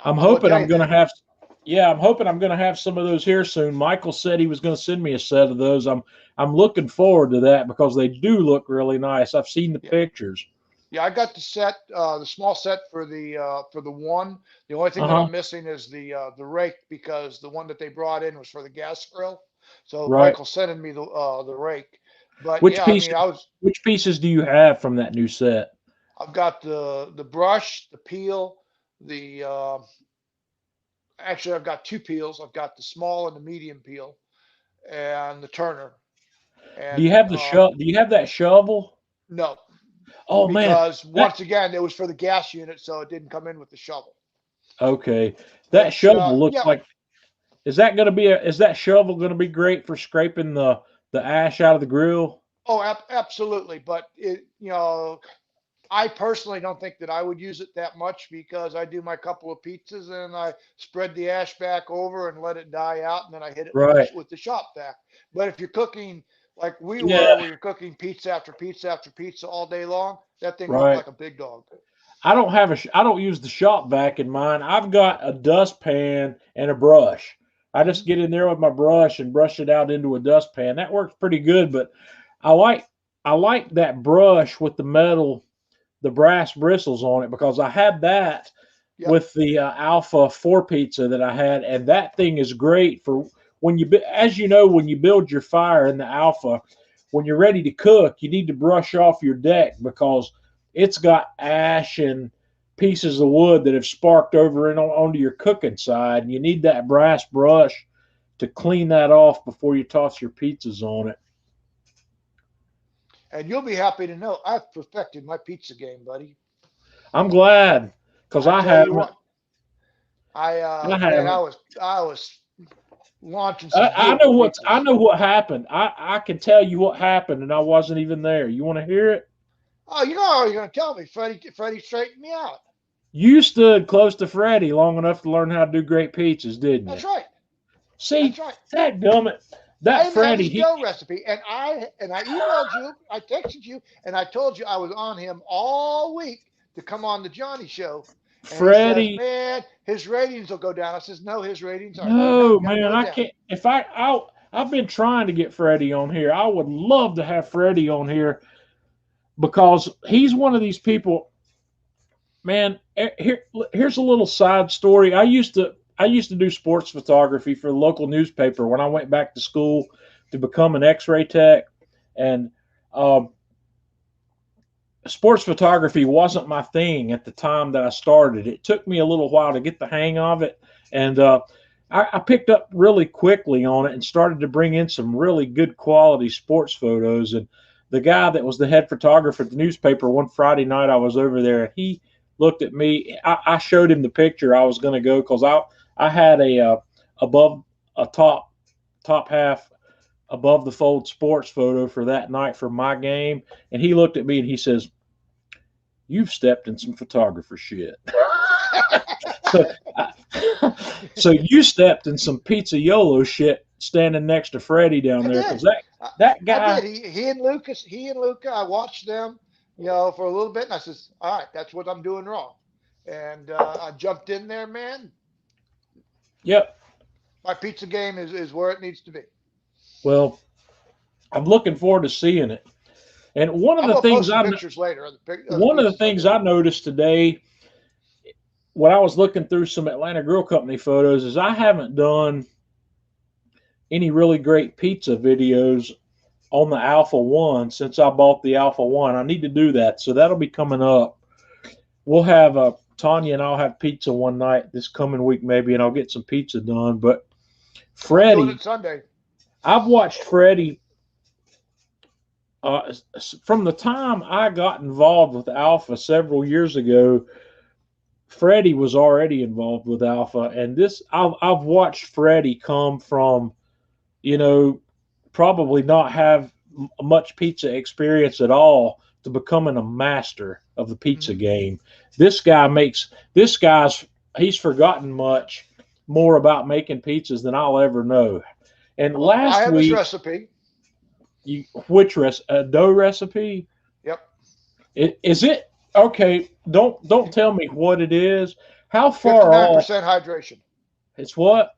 hoping I'm going to have some of those here soon. Michael said he was going to send me a set of those. I'm looking forward to that because they do look really nice. I've seen the pictures. Yeah, I got the set, the small set for the one. The only thing that I'm missing is the rake because the one that they brought in was for the gas grill. So Michael's sending me the rake. But which pieces do you have from that new set? I've got the brush, the peel, actually I've got two peels. I've got the small and the medium peel, and the turner. And, do you have do you have that shovel? No. Oh man! Because once again, it was for the gas unit, so it didn't come in with the shovel. Okay, that shovel looks like. Is that shovel going to be great for scraping the ash out of the grill? Oh, absolutely. But I personally don't think that I would use it that much because I do my couple of pizzas and I spread the ash back over and let it die out, and then I hit it with the shop vac. But if you're cooking like we were, where you're cooking pizza after pizza after pizza all day long, that thing looked like a big dog. I don't use the shop vac in mine. I've got a dustpan and a brush. I just get in there with my brush and brush it out into a dustpan. That works pretty good, but I like that brush with the brass bristles on it because I had that with the Alpha 4 pizza that I had, and that thing is great for when you build your fire in the Alpha, when you're ready to cook, you need to brush off your deck because it's got ash and pieces of wood that have sparked over and onto your cooking side, and you need that brass brush to clean that off before you toss your pizzas on it. And you'll be happy to know I've perfected my pizza game, buddy. I'm glad because I I tell you haven't. what, I man, haven't. I was launching some I good know what I pizzas. know what happened. I can tell you what happened, and I wasn't even there. You want to hear it? Oh, you know how you're going to tell me, Freddie straightened me out. You stood close to Freddie long enough to learn how to do great pizzas, didn't you? That's right. See, That's right. that gummit, I that even had Freddie, his dough recipe, and I emailed you, I texted you, and I told you I was on him all week to come on the Johnny Show. And he says, Freddie. man, his ratings will go down. I says, no, his ratings are No, never going to man, go I down. can't. If I've been trying to get Freddie on here. I would love to have Freddie on here because he's one of these people. Man, here's a little side story. I used to do sports photography for the local newspaper when I went back to school to become an X-ray tech, and um, sports photography wasn't my thing at the time that I started. It took me a little while to get the hang of it, and I picked up really quickly on it and started to bring in some really good quality sports photos. And the guy that was the head photographer at the newspaper, one Friday night I was over there, and he looked at me. I showed him the picture I was going to go because I had a above a top half above the fold sports photo for that night for my game, and he looked at me and he says, "You've stepped in some photographer shit." so, so you stepped in some pizzaiolo shit standing next to Freddie down I there did. because that I guy. did. He and Luca, I watched them, for a little bit, and I says, all right, that's what I'm doing wrong. And I jumped in there, man. Yep. My pizza game is where it needs to be. Well, I'm looking forward to seeing it. And I'm gonna post some pictures later of the one of the pizzas I'm things doing. I noticed today when I was looking through some Atlanta Grill Company photos is I haven't done any really great pizza videos on the Alpha One since I bought the Alpha One. I need to do that, so that'll be coming up. We'll have Tanya and I'll have pizza one night this coming week maybe, and I'll get some pizza done. But I'm doing Freddie, it Sunday. I've watched Freddie from the time I got involved with Alpha several years ago. Freddie was already involved with Alpha, and I've watched Freddie come from, you know, probably not have much pizza experience at all to becoming a master of the pizza Mm-hmm. game. This guy's he's forgotten much more about making pizzas than I'll ever know. And Well, I last have his week, recipe. which dough recipe? Yep. Is it okay? Don't tell me what it is. How far off? 59% hydration. It's what?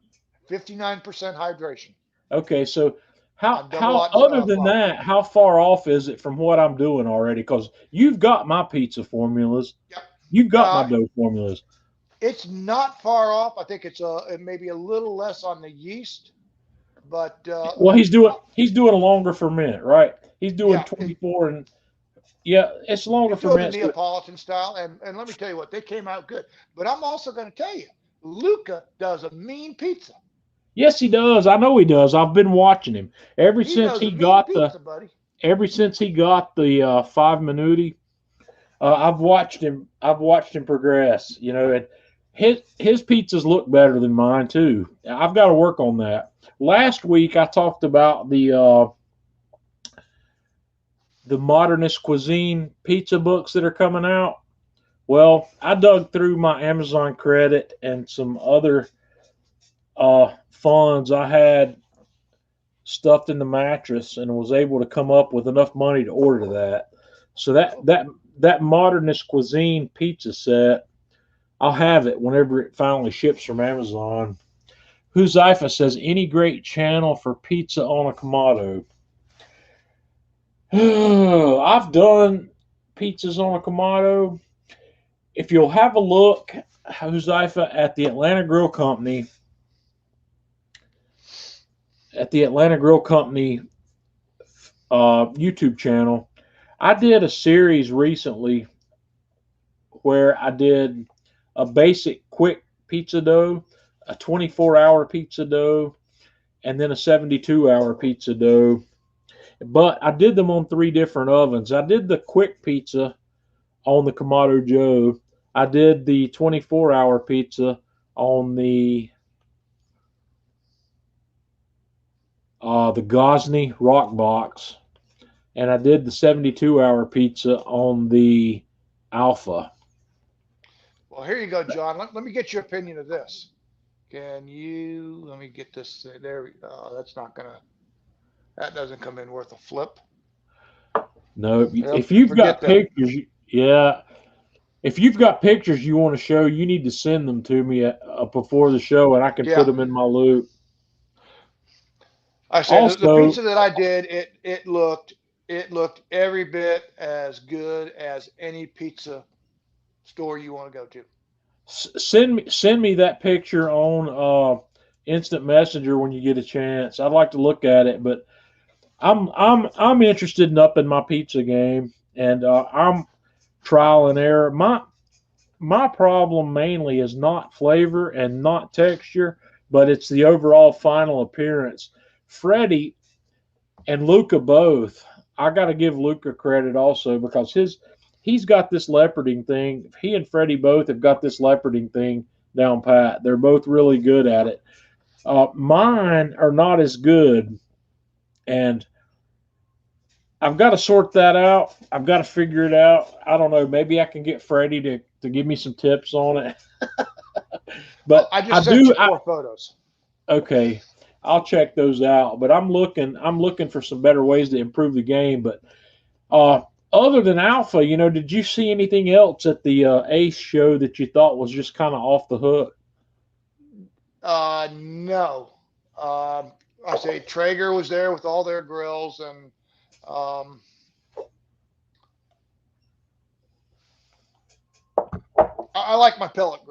59% hydration Okay, so on double how hot other than flour. that, how far off is it from what I'm doing already? Because you've got my pizza formulas, Yep. you've got my dough formulas. It's not far off. I think it's maybe a little less on the yeast, but Well, he's doing a longer ferment, right? He's doing yeah, 24 and yeah, it's longer he's doing the ferment. So Neapolitan style, and let me tell you what, they came out good. But I'm also going to tell you, Luca does a mean pizza. yes, he does. I know he does. I've been watching him ever He since does a he mean got the pizza, buddy. ever since he got the 5 minuti. I've watched him. I've watched him progress. You know, and his pizzas look better than mine too. I've got to work on that. Last week I talked about the modernist cuisine pizza books that are coming out. Well, I dug through my Amazon credit and some other funds I had stuffed in the mattress and was able to come up with enough money to order that. So that modernist cuisine pizza set, I'll have it whenever it finally ships from Amazon. Huzaifa says, any great channel for pizza on a Kamado? I've done pizzas on a Kamado. If you'll have a look, Huzaifa, at the Atlanta Grill Company, YouTube channel, I did a series recently where I did a basic quick pizza dough, a 24-hour pizza dough, and then a 72-hour pizza dough. But I did them on 3 different ovens. I did the quick pizza on the Kamado Joe. I did the 24-hour pizza on the Gosney Rock Box, and I did the 72-hour pizza on the Alpha. Well, here you go, John. Let me get your opinion of this. Let me get this there. That doesn't come in worth a flip. No, Yep, if you've got that. pictures, yeah. If you've got pictures you want to show, you need to send them to me before the show, and I can put them in my loop. I said the pizza that I did, it looked every bit as good as any pizza store you want to go to. Send me that picture on Instant Messenger when you get a chance. I'd like to look at it, but I'm interested in upping my pizza game, and I'm trial and error. My problem mainly is not flavor and not texture, but it's the overall final appearance. Freddie and Luca both. I got to give Luca credit also because he's got this leoparding thing. He and Freddie both have got this leoparding thing down pat. They're both really good at it. Mine are not as good, and I've got to sort that out. I've got to figure it out. I don't know. Maybe I can get Freddie to give me some tips on it. But I just sent you 4 photos. Okay, I'll check those out. But I'm looking for some better ways to improve the game. But other than Alpha, did you see anything else at the Ace show that you thought was just kind of off the hook? No. I say Traeger was there with all their grills, and I like my pellet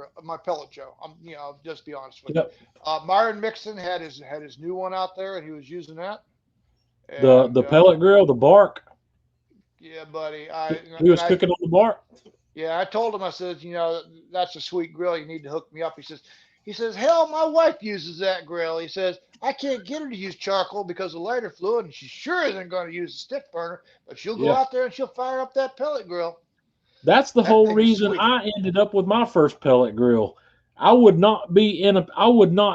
Joe. I'll just be honest with you. Myron Mixon had his new one out there, and he was using that. And, the pellet grill, the bark. Yeah, buddy. He was cooking on the bark. Yeah, I told him. I said, that's a sweet grill. You need to hook me up. He says, hell, my wife uses that grill. He says, I can't get her to use charcoal because of lighter fluid, and she sure isn't going to use a stick burner, but she'll go out there and she'll fire up that pellet grill. That's the whole reason I ended up with my first pellet grill. I would not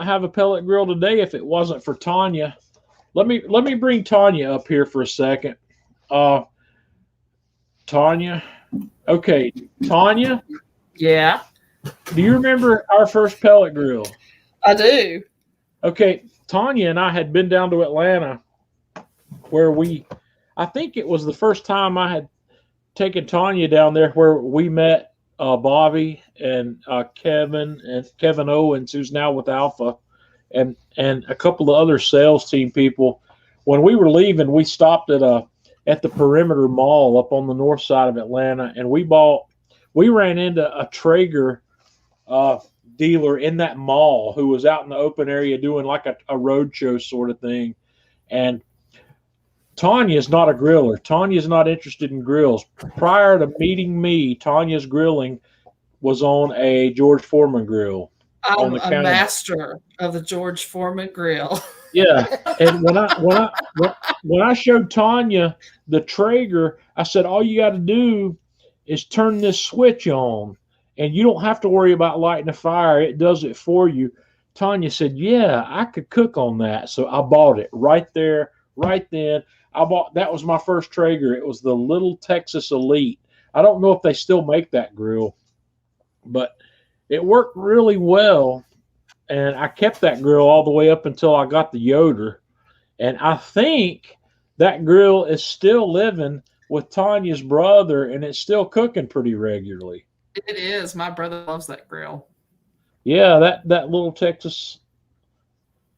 have a pellet grill today if it wasn't for Tanya. Let me bring Tanya up here for a second. Tanya. Okay, Tanya? Yeah. Do you remember our first pellet grill? I do. Okay, Tanya and I had been down to Atlanta where I think it was the first time I had taken Tanya down there where we met Bobby and Kevin Owens, who's now with Alpha, and a couple of other sales team people. When we were leaving, we stopped at the Perimeter Mall up on the north side of Atlanta, and we ran into a Traeger dealer in that mall who was out in the open area doing like a road show sort of thing. And Tanya's not a griller. Tanya's not interested in grills. Prior to meeting me, Tanya's grilling was on a George Foreman grill. I'm a master of the George Foreman grill. Yeah, and when I showed Tanya the Traeger, I said, all you got to do is turn this switch on, and you don't have to worry about lighting a fire. It does it for you. Tanya said, yeah, I could cook on that. So I bought it right there, right then. That was my first Traeger. It was the Little Texas Elite. I don't know if they still make that grill, but it worked really well. And I kept that grill all the way up until I got the Yoder. And I think that grill is still living with Tanya's brother, and it's still cooking pretty regularly. It is. My brother loves that grill. Yeah, that Little Texas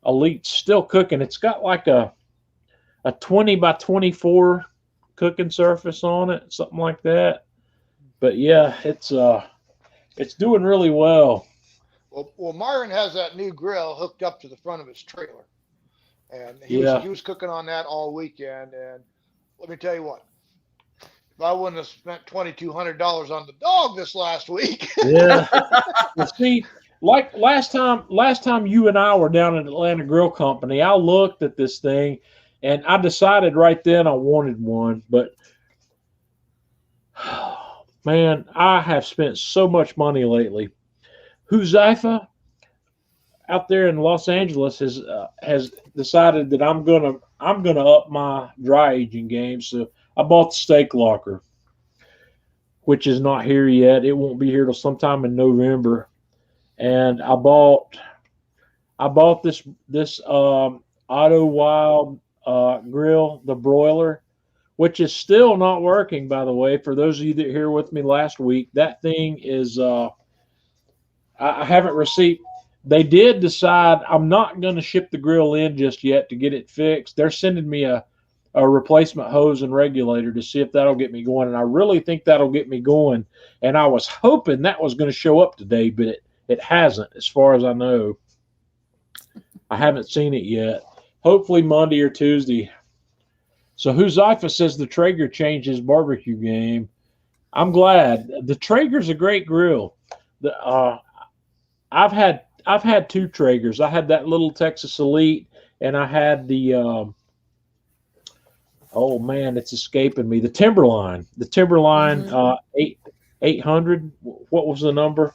Elite's still cooking. It's got like a 20 by 24 cooking surface on it, something like that. But yeah, it's doing really well. Well, Myron has that new grill hooked up to the front of his trailer, and he was cooking on that all weekend. And let me tell you what, I wouldn't have spent $2,200 on the dog this last week. Yeah. Well, see, like last time you and I were down at Atlanta Grill Company, I looked at this thing and I decided right then I wanted one. But man, I have spent so much money lately. Huzaifa out there in Los Angeles has decided that I'm gonna up my dry aging game. So I bought the steak locker, which is not here yet. It won't be here till sometime in November. And I bought this Auto Wild grill, the broiler, which is still not working, by the way. For those of you that were here with me last week, that thing is I haven't received. They did decide I'm not going to ship the grill in just yet to get it fixed. They're sending me a replacement hose and regulator to see if that'll get me going, and I really think that'll get me going. And I was hoping that was going to show up today, but it hasn't, as far as I know. I haven't seen it yet. Hopefully Monday or Tuesday. So Huzaifa says the Traeger changed his barbecue game. I'm glad. The Traeger's a great grill. I've had two Traegers. I had that little Texas Elite, and I had the oh man, it's escaping me. The Timberline. The Timberline 800. What was the number?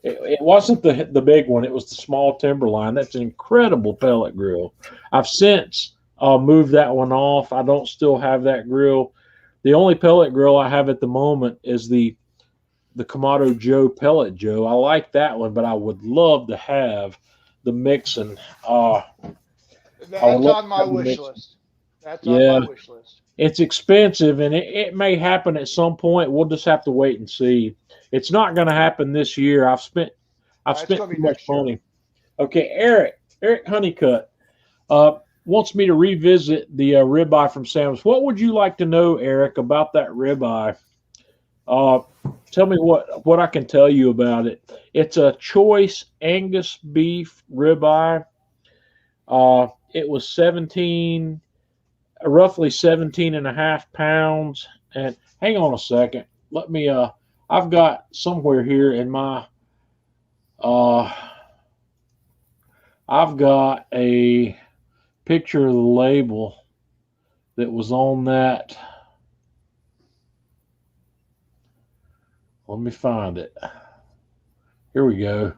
It wasn't the big one. It was the small Timberline. That's an incredible pellet grill. I've since moved that one off. I don't still have that grill. The only pellet grill I have at the moment is the Kamado Joe Pellet Joe. I like that one, but I would love to have the Mixon. That's on my wish list. That's on my wish list. It's expensive, and it may happen at some point. We'll just have to wait and see. It's not going to happen this year. I've spent too much money. Okay, Eric Honeycutt wants me to revisit the ribeye from Sam's. What would you like to know, Eric, about that ribeye? Tell me what I can tell you about it. It's a choice Angus beef ribeye. It was roughly 17 and a half pounds. And hang on a second. Let me, I've got somewhere here in my, I've got a picture of the label that was on that. Let me find it. Here we go.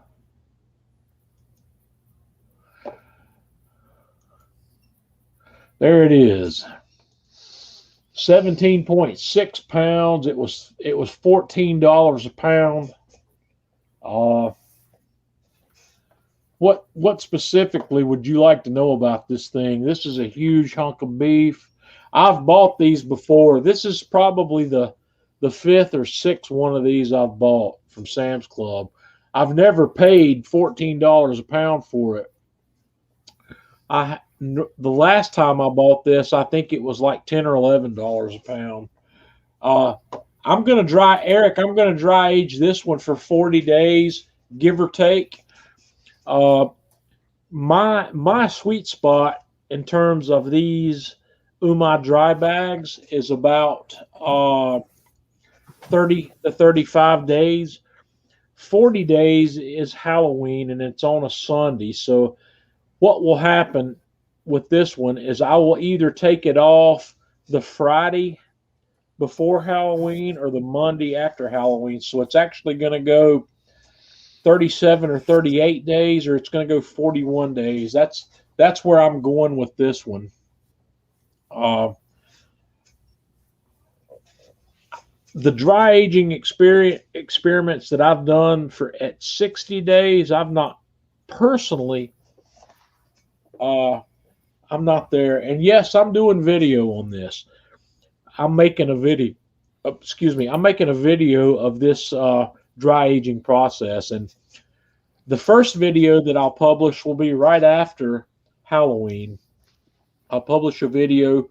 There it is. 17.6 pounds. It was $14 a pound. What specifically would you like to know about this thing? This is a huge hunk of beef. I've bought these before. This is probably the fifth or sixth one of these I've bought from Sam's Club. I've never paid $14 a pound for it. The last time I bought this, I think it was like $10 or $11 a pound. I'm going to dry age this one for 40 days, give or take. My sweet spot in terms of these Umai dry bags is about 30 to 35 days. 40 days is Halloween, and it's on a Sunday. So what will happen with this one is I will either take it off the Friday before Halloween or the Monday after Halloween. So it's actually going to go 37 or 38 days, or it's going to go 41 days. That's where I'm going with this one. The dry aging experiments that I've done at 60 days, I've not personally, I'm not there. And yes, I'm doing video on this. I'm making a video of this dry aging process. And the first video that I'll publish will be right after Halloween. I'll publish a video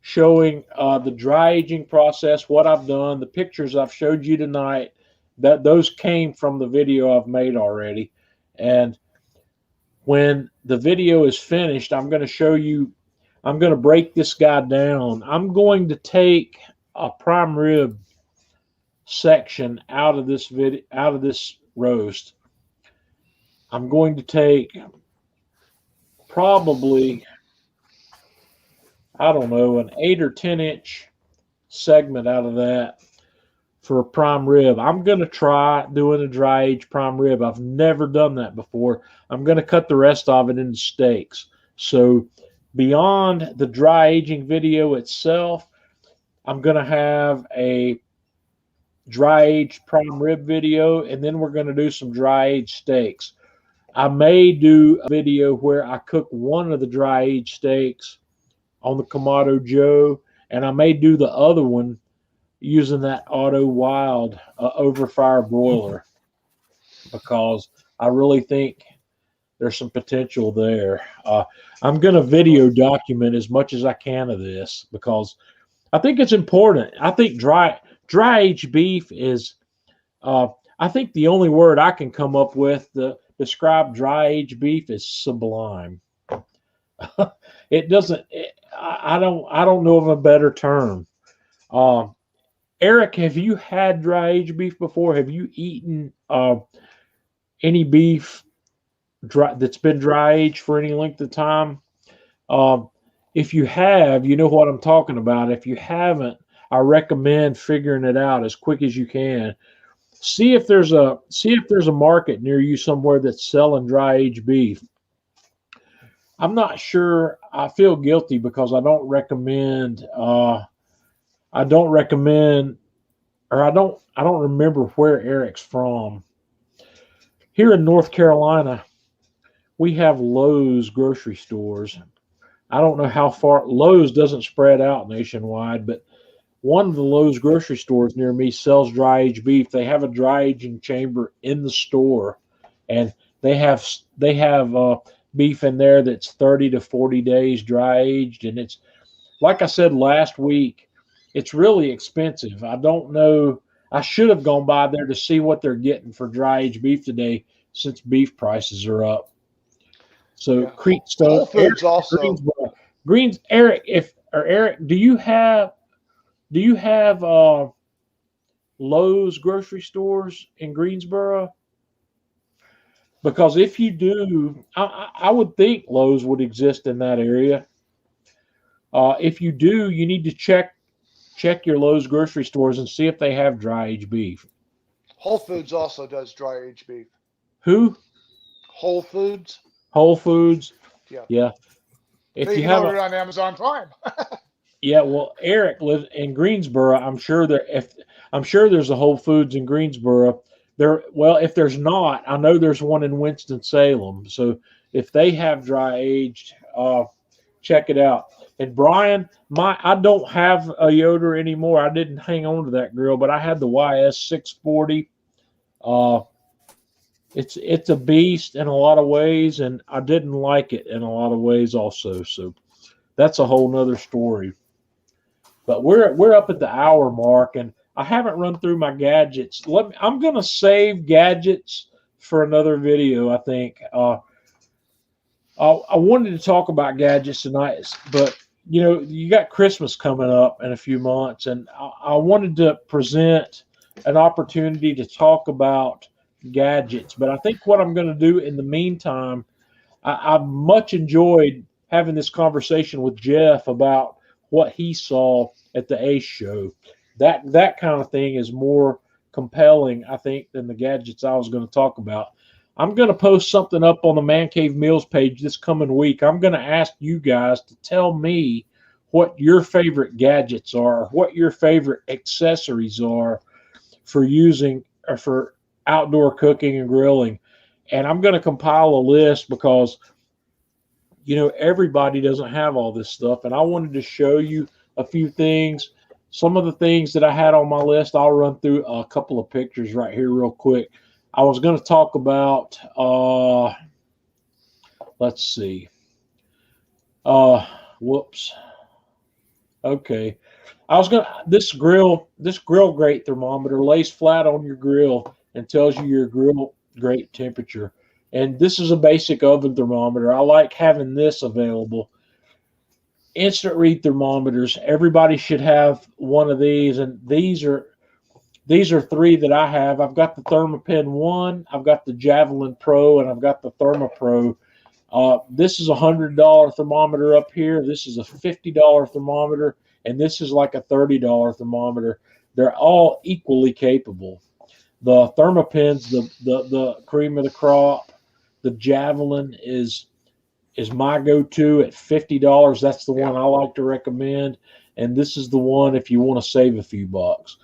showing the dry aging process, what I've done, the pictures I've showed you tonight. Those came from the video I've made already. And when the video is finished, I'm going to show you, I'm going to break this guy down. I'm going to take a prime rib section out of this roast. I'm going to take probably, I don't know, an 8 or 10 inch segment out of that for a prime rib. I'm going to try doing a dry age prime rib. I've never done that before. I'm going to cut the rest of it into steaks. So beyond the dry aging video itself, I'm going to have a dry aged prime rib video, and then we're going to do some dry aged steaks. I may do a video where I cook one of the dry aged steaks on the Kamado Joe, and I may do the other one using that Auto Wild over fire broiler, because I really think there's some potential there. I'm going to video document as much as I can of this because I think it's important. I think dry aged beef is, I think the only word I can come up with to describe dry aged beef is sublime. It doesn't. I don't know of a better term. Eric, have you had dry aged beef before? Have you eaten any beef that's been dry aged for any length of time? If you have, you know what I'm talking about. If you haven't, I recommend figuring it out as quick as you can. See if there's a market near you somewhere that's selling dry aged beef. I'm not sure. I feel guilty because I don't recommend, or I don't remember where Eric's from. Here in North Carolina, we have Lowe's grocery stores. I don't know how far. Lowe's doesn't spread out nationwide, but one of the Lowe's grocery stores near me sells dry aged beef. They have a dry aging chamber in the store, and they have beef in there that's 30 to 40 days dry aged, and it's, like I said last week, it's really expensive. I don't know. I should have gone by there to see what they're getting for dry aged beef today, since beef prices are up. So yeah. Creek Stone, Whole Foods also. Eric, do you have Lowe's grocery stores in Greensboro? Because if you do, I would think Lowe's would exist in that area. If you do, you need to check your Lowe's grocery stores and see if they have dry aged beef. Whole Foods also does dry aged beef. Who? Whole Foods. Whole Foods. Yeah. If you have order it on Amazon Prime. Yeah, well, Eric lives in Greensboro. I'm sure there's a Whole Foods in Greensboro. If there's not, I know there's one in Winston-Salem. So if they have dry aged, check it out. And Brian, I don't have a Yoder anymore. I didn't hang on to that grill, but I had the YS 640. It's a beast in a lot of ways, and I didn't like it in a lot of ways also. So that's a whole nother story. But we're up at the hour mark, and I haven't run through my gadgets. I'm going to save gadgets for another video, I think. I wanted to talk about gadgets tonight, but you got Christmas coming up in a few months, and I wanted to present an opportunity to talk about gadgets. But I think what I'm going to do in the meantime, I've much enjoyed having this conversation with Jeff about what he saw at the Ace show. That kind of thing is more compelling, I think, than the gadgets I was going to talk about. I'm going to post something up on the Man Cave Meals page this coming week. I'm going to ask you guys to tell me what your favorite gadgets are, what your favorite accessories are for using or for outdoor cooking and grilling. And I'm going to compile a list because everybody doesn't have all this stuff. And I wanted to show you a few things. Some of the things that I had on my list, I'll run through a couple of pictures right here real quick. I was going to talk about, let's see. Whoops. Okay. This grill grate thermometer lays flat on your grill and tells you your grill grate temperature. And this is a basic oven thermometer. I like having this available. instant read thermometers. Everybody should have one of these, and these are three that I have. I've got the ThermaPen 1, I've got the Javelin Pro, and I've got the ThermaPro. This is a $100 thermometer up here. This is a $50 thermometer, and this is like a $30 thermometer. They're all equally capable. The ThermaPen's the cream of the crop. The Javelin is my go-to at $50. That's the one I like to recommend, and this is the one if you want to save a few bucks.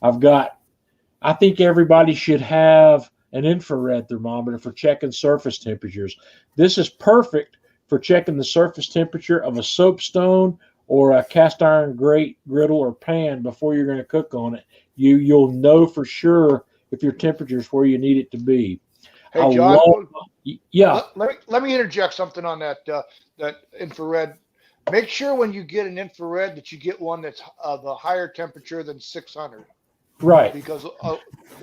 I think everybody should have an infrared thermometer for checking surface temperatures. This is perfect for checking the surface temperature of a soapstone or a cast iron griddle or pan before you're going to cook on it. You'll know for sure if your temperature is where you need it to be. Hey, John. Yeah. Let me interject something on that infrared. Make sure when you get an infrared that you get one that's of a higher temperature than 600. Right. Because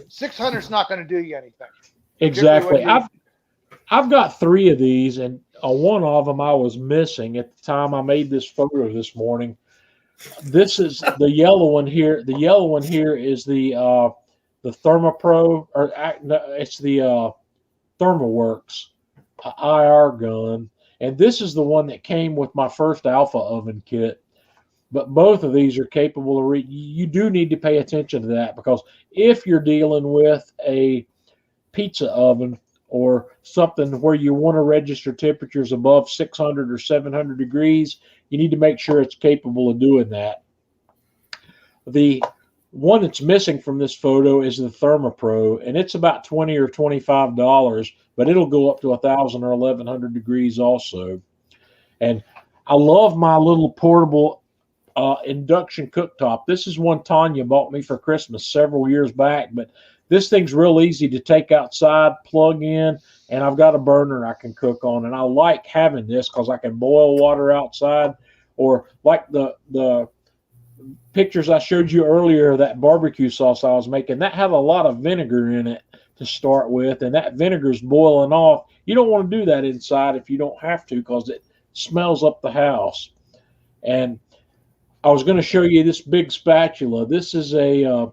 600 is not going to do you anything. Exactly. I've got 3 of these, and one of them I was missing at the time I made this photo this morning. This is the yellow one here. The yellow one here is the ThermaPro, or it's the ThermaWorks IR gun, and this is the one that came with my first Alpha oven kit. But both of these are capable of you do need to pay attention to that, because if you're dealing with a pizza oven or something where you want to register temperatures above 600 or 700 degrees, you need to make sure it's capable of doing that. The one that's missing from this photo is the ThermaPro, and it's about $20 or $25, but it'll go up to 1,000 or 1,100 degrees also. And I love my little portable induction cooktop. This is one Tanya bought me for Christmas several years back, but this thing's real easy to take outside, plug in, and I've got a burner I can cook on. And I like having this because I can boil water outside, or like the pictures I showed you earlier, that barbecue sauce I was making, that had a lot of vinegar in it to start with, and that vinegar's boiling off. You don't want to do that inside if you don't have to, because it smells up the house. And I was going to show you this big spatula. This is a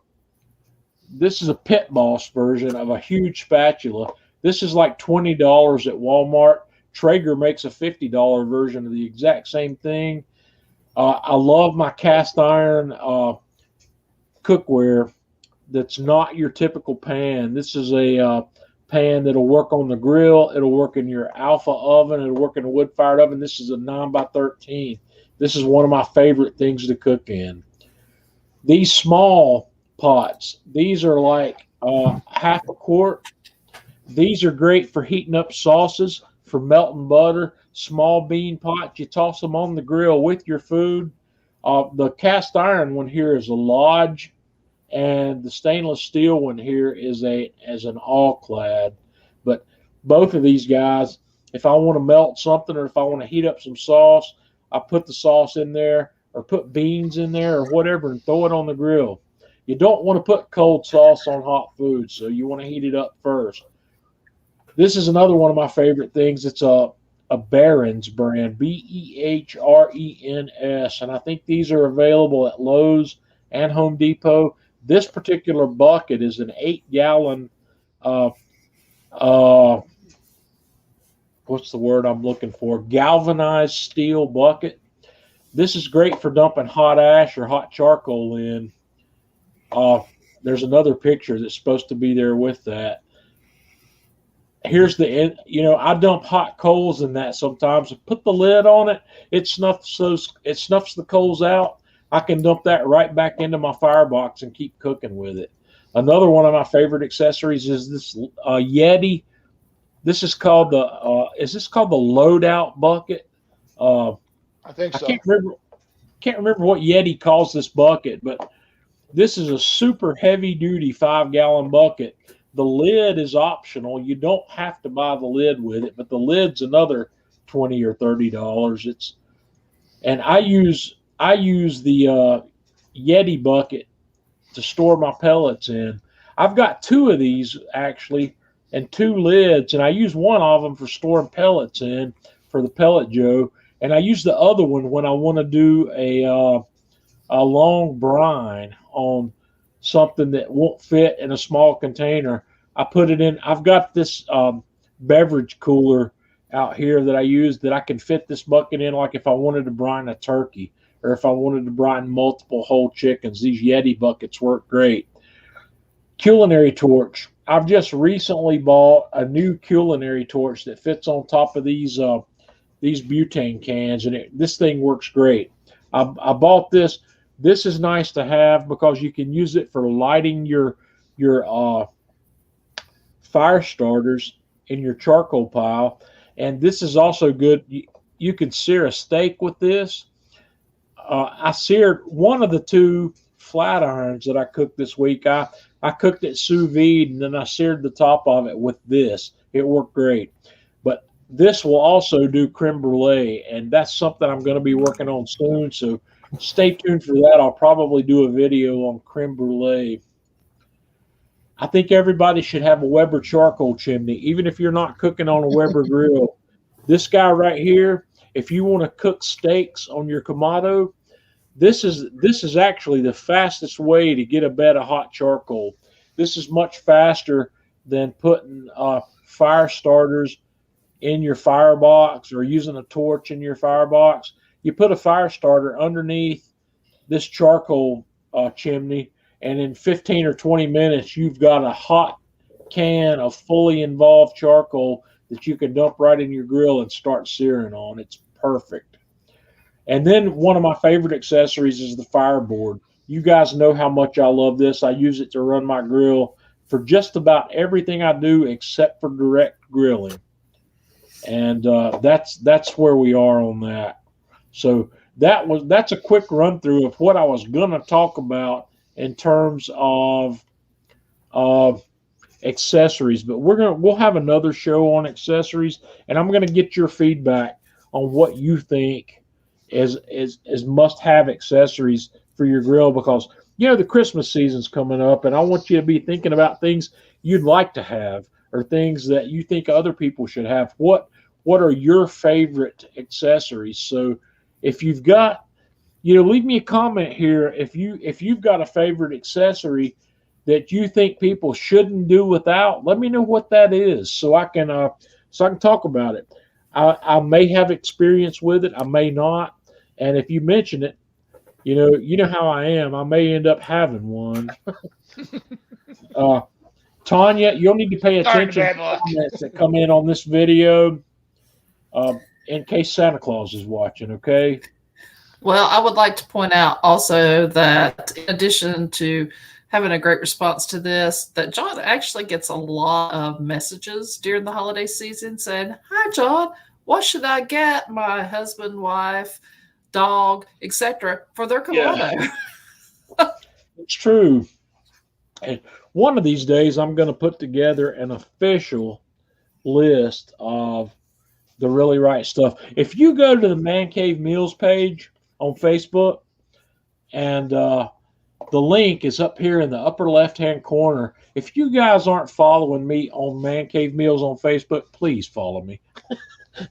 Pit Boss version of a huge spatula. This is like $20 at Walmart. Traeger makes a $50 version of the exact same thing. I love my cast iron cookware that's not your typical pan. This is a pan that'll work on the grill. It'll work in your Alpha oven. It'll work in a wood-fired oven. This is a 9x13. This is one of my favorite things to cook in. These small pots, these are like half a quart. These are great for heating up sauces, for melting butter. Small bean pots, you toss them on the grill with your food. The cast iron one here is a Lodge, and the stainless steel one here is an all-clad. But both of these guys, if I want to melt something or if I want to heat up some sauce, I put the sauce in there or put beans in there or whatever and throw it on the grill. You don't want to put cold sauce on hot food, so you want to heat it up first. This is another one of my favorite things. It's a Barron's brand, Behrens, and I think these are available at Lowe's and Home Depot. This particular bucket is an 8-gallon what's the word I'm looking for? Galvanized steel bucket. This is great for dumping hot ash or hot charcoal in. There's another picture that's supposed to be there with that. Here's I dump hot coals in that sometimes. Put the lid on it. It snuffs the coals out. I can dump that right back into my firebox and keep cooking with it. Another one of my favorite accessories is this Yeti. This is called is this called the loadout bucket? I think so. Can't remember what Yeti calls this bucket, but this is a super heavy duty 5-gallon bucket. The lid is optional. You don't have to buy the lid with it, but the lid's another $20 or $30. And I use the Yeti bucket to store my pellets in. I've got 2 of these actually, and 2 lids, and I use one of them for storing pellets in for the Pellet Joe, and I use the other one when I want to do a long brine on something that won't fit in a small container. I put it in. I've got this beverage cooler out here that I use that I can fit this bucket in, like if I wanted to brine a turkey or if I wanted to brine multiple whole chickens. These Yeti buckets work great. Culinary torch. I've just recently bought a new culinary torch that fits on top of these butane cans, and this thing works great. I bought this. This is nice to have because you can use it for lighting your fire starters in your charcoal pile, and this is also good. You can sear a steak with this. I seared one of the two flat irons that I cooked this week. I cooked it sous vide, and then I seared the top of it with this. It worked great. But this will also do creme brulee, and that's something I'm going to be working on soon. So stay tuned for that. I'll probably do a video on creme brulee. I think everybody should have a Weber charcoal chimney, even if you're not cooking on a Weber grill. This guy right here, if you want to cook steaks on your Kamado, this is actually the fastest way to get a bed of hot charcoal. This is much faster than putting fire starters in your firebox or using a torch in your firebox. You put a fire starter underneath this charcoal chimney, and in 15 or 20 minutes, you've got a hot can of fully involved charcoal that you can dump right in your grill and start searing on. It's perfect. And then one of my favorite accessories is the fireboard. You guys know how much I love this. I use it to run my grill for just about everything I do except for direct grilling. And that's where we are on that. So that's a quick run through of what I was going to talk about in terms of accessories. But we'll have another show on accessories, and I'm going to get your feedback on what you think is must-have accessories for your grill, because the Christmas season's coming up, and I want you to be thinking about things you'd like to have or things that you think other people should have. What are your favorite accessories? So if you've got, leave me a comment here if you've got a favorite accessory that you think people shouldn't do without. Let me know what that is so I can talk about it. I may have experience with it, I may not. And if you mention it, you know how I am. I may end up having one. Tanya, you'll need to pay attention to comments that come in on this video in case Santa Claus is watching, okay? Well, I would like to point out also that in addition to having a great response to this, that John actually gets a lot of messages during the holiday season saying, "Hi, John, what should I get my husband, wife, dog, etc. for their Kamado?" Yeah. It's true. And one of these days, I'm going to put together an official list of the really right stuff. If you go to the Man Cave Meals page on Facebook, and the link is up here in the upper left-hand corner. If you guys aren't following me on Man Cave Meals on Facebook, please follow me.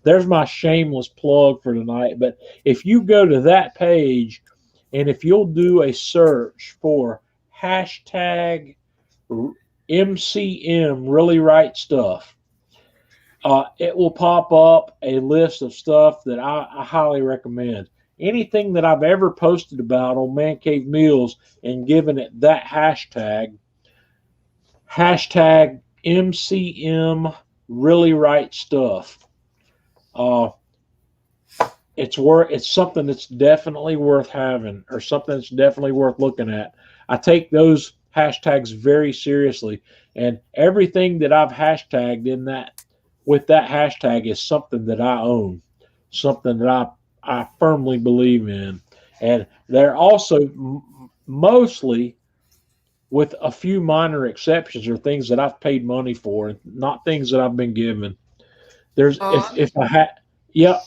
There's my shameless plug for tonight. But if you go to that page, and if you'll do a search for hashtag MCM Really Right Stuff, it will pop up a list of stuff that I highly recommend. Anything that I've ever posted about on Man Cave Meals and given it that hashtag MCM Really Right Stuff. It's something that's definitely worth having, or something that's definitely worth looking at. I take those hashtags very seriously, and everything that I've hashtagged with that hashtag is something that I own, something that I firmly believe in. And they're also mostly, with a few minor exceptions, are things that I've paid money for, not things that I've been given. There's if I had, yeah.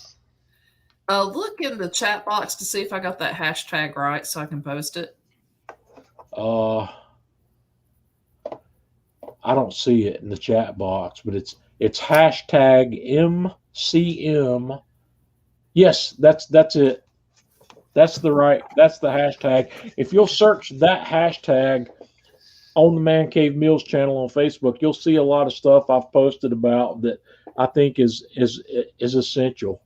Look in the chat box to see if I got that hashtag right so I can post it. I don't see it in the chat box, but it's hashtag MCM Yes, that's it. That's the hashtag. If you'll search that hashtag on the Man Cave Meals channel on Facebook, you'll see a lot of stuff I've posted about that I think is essential.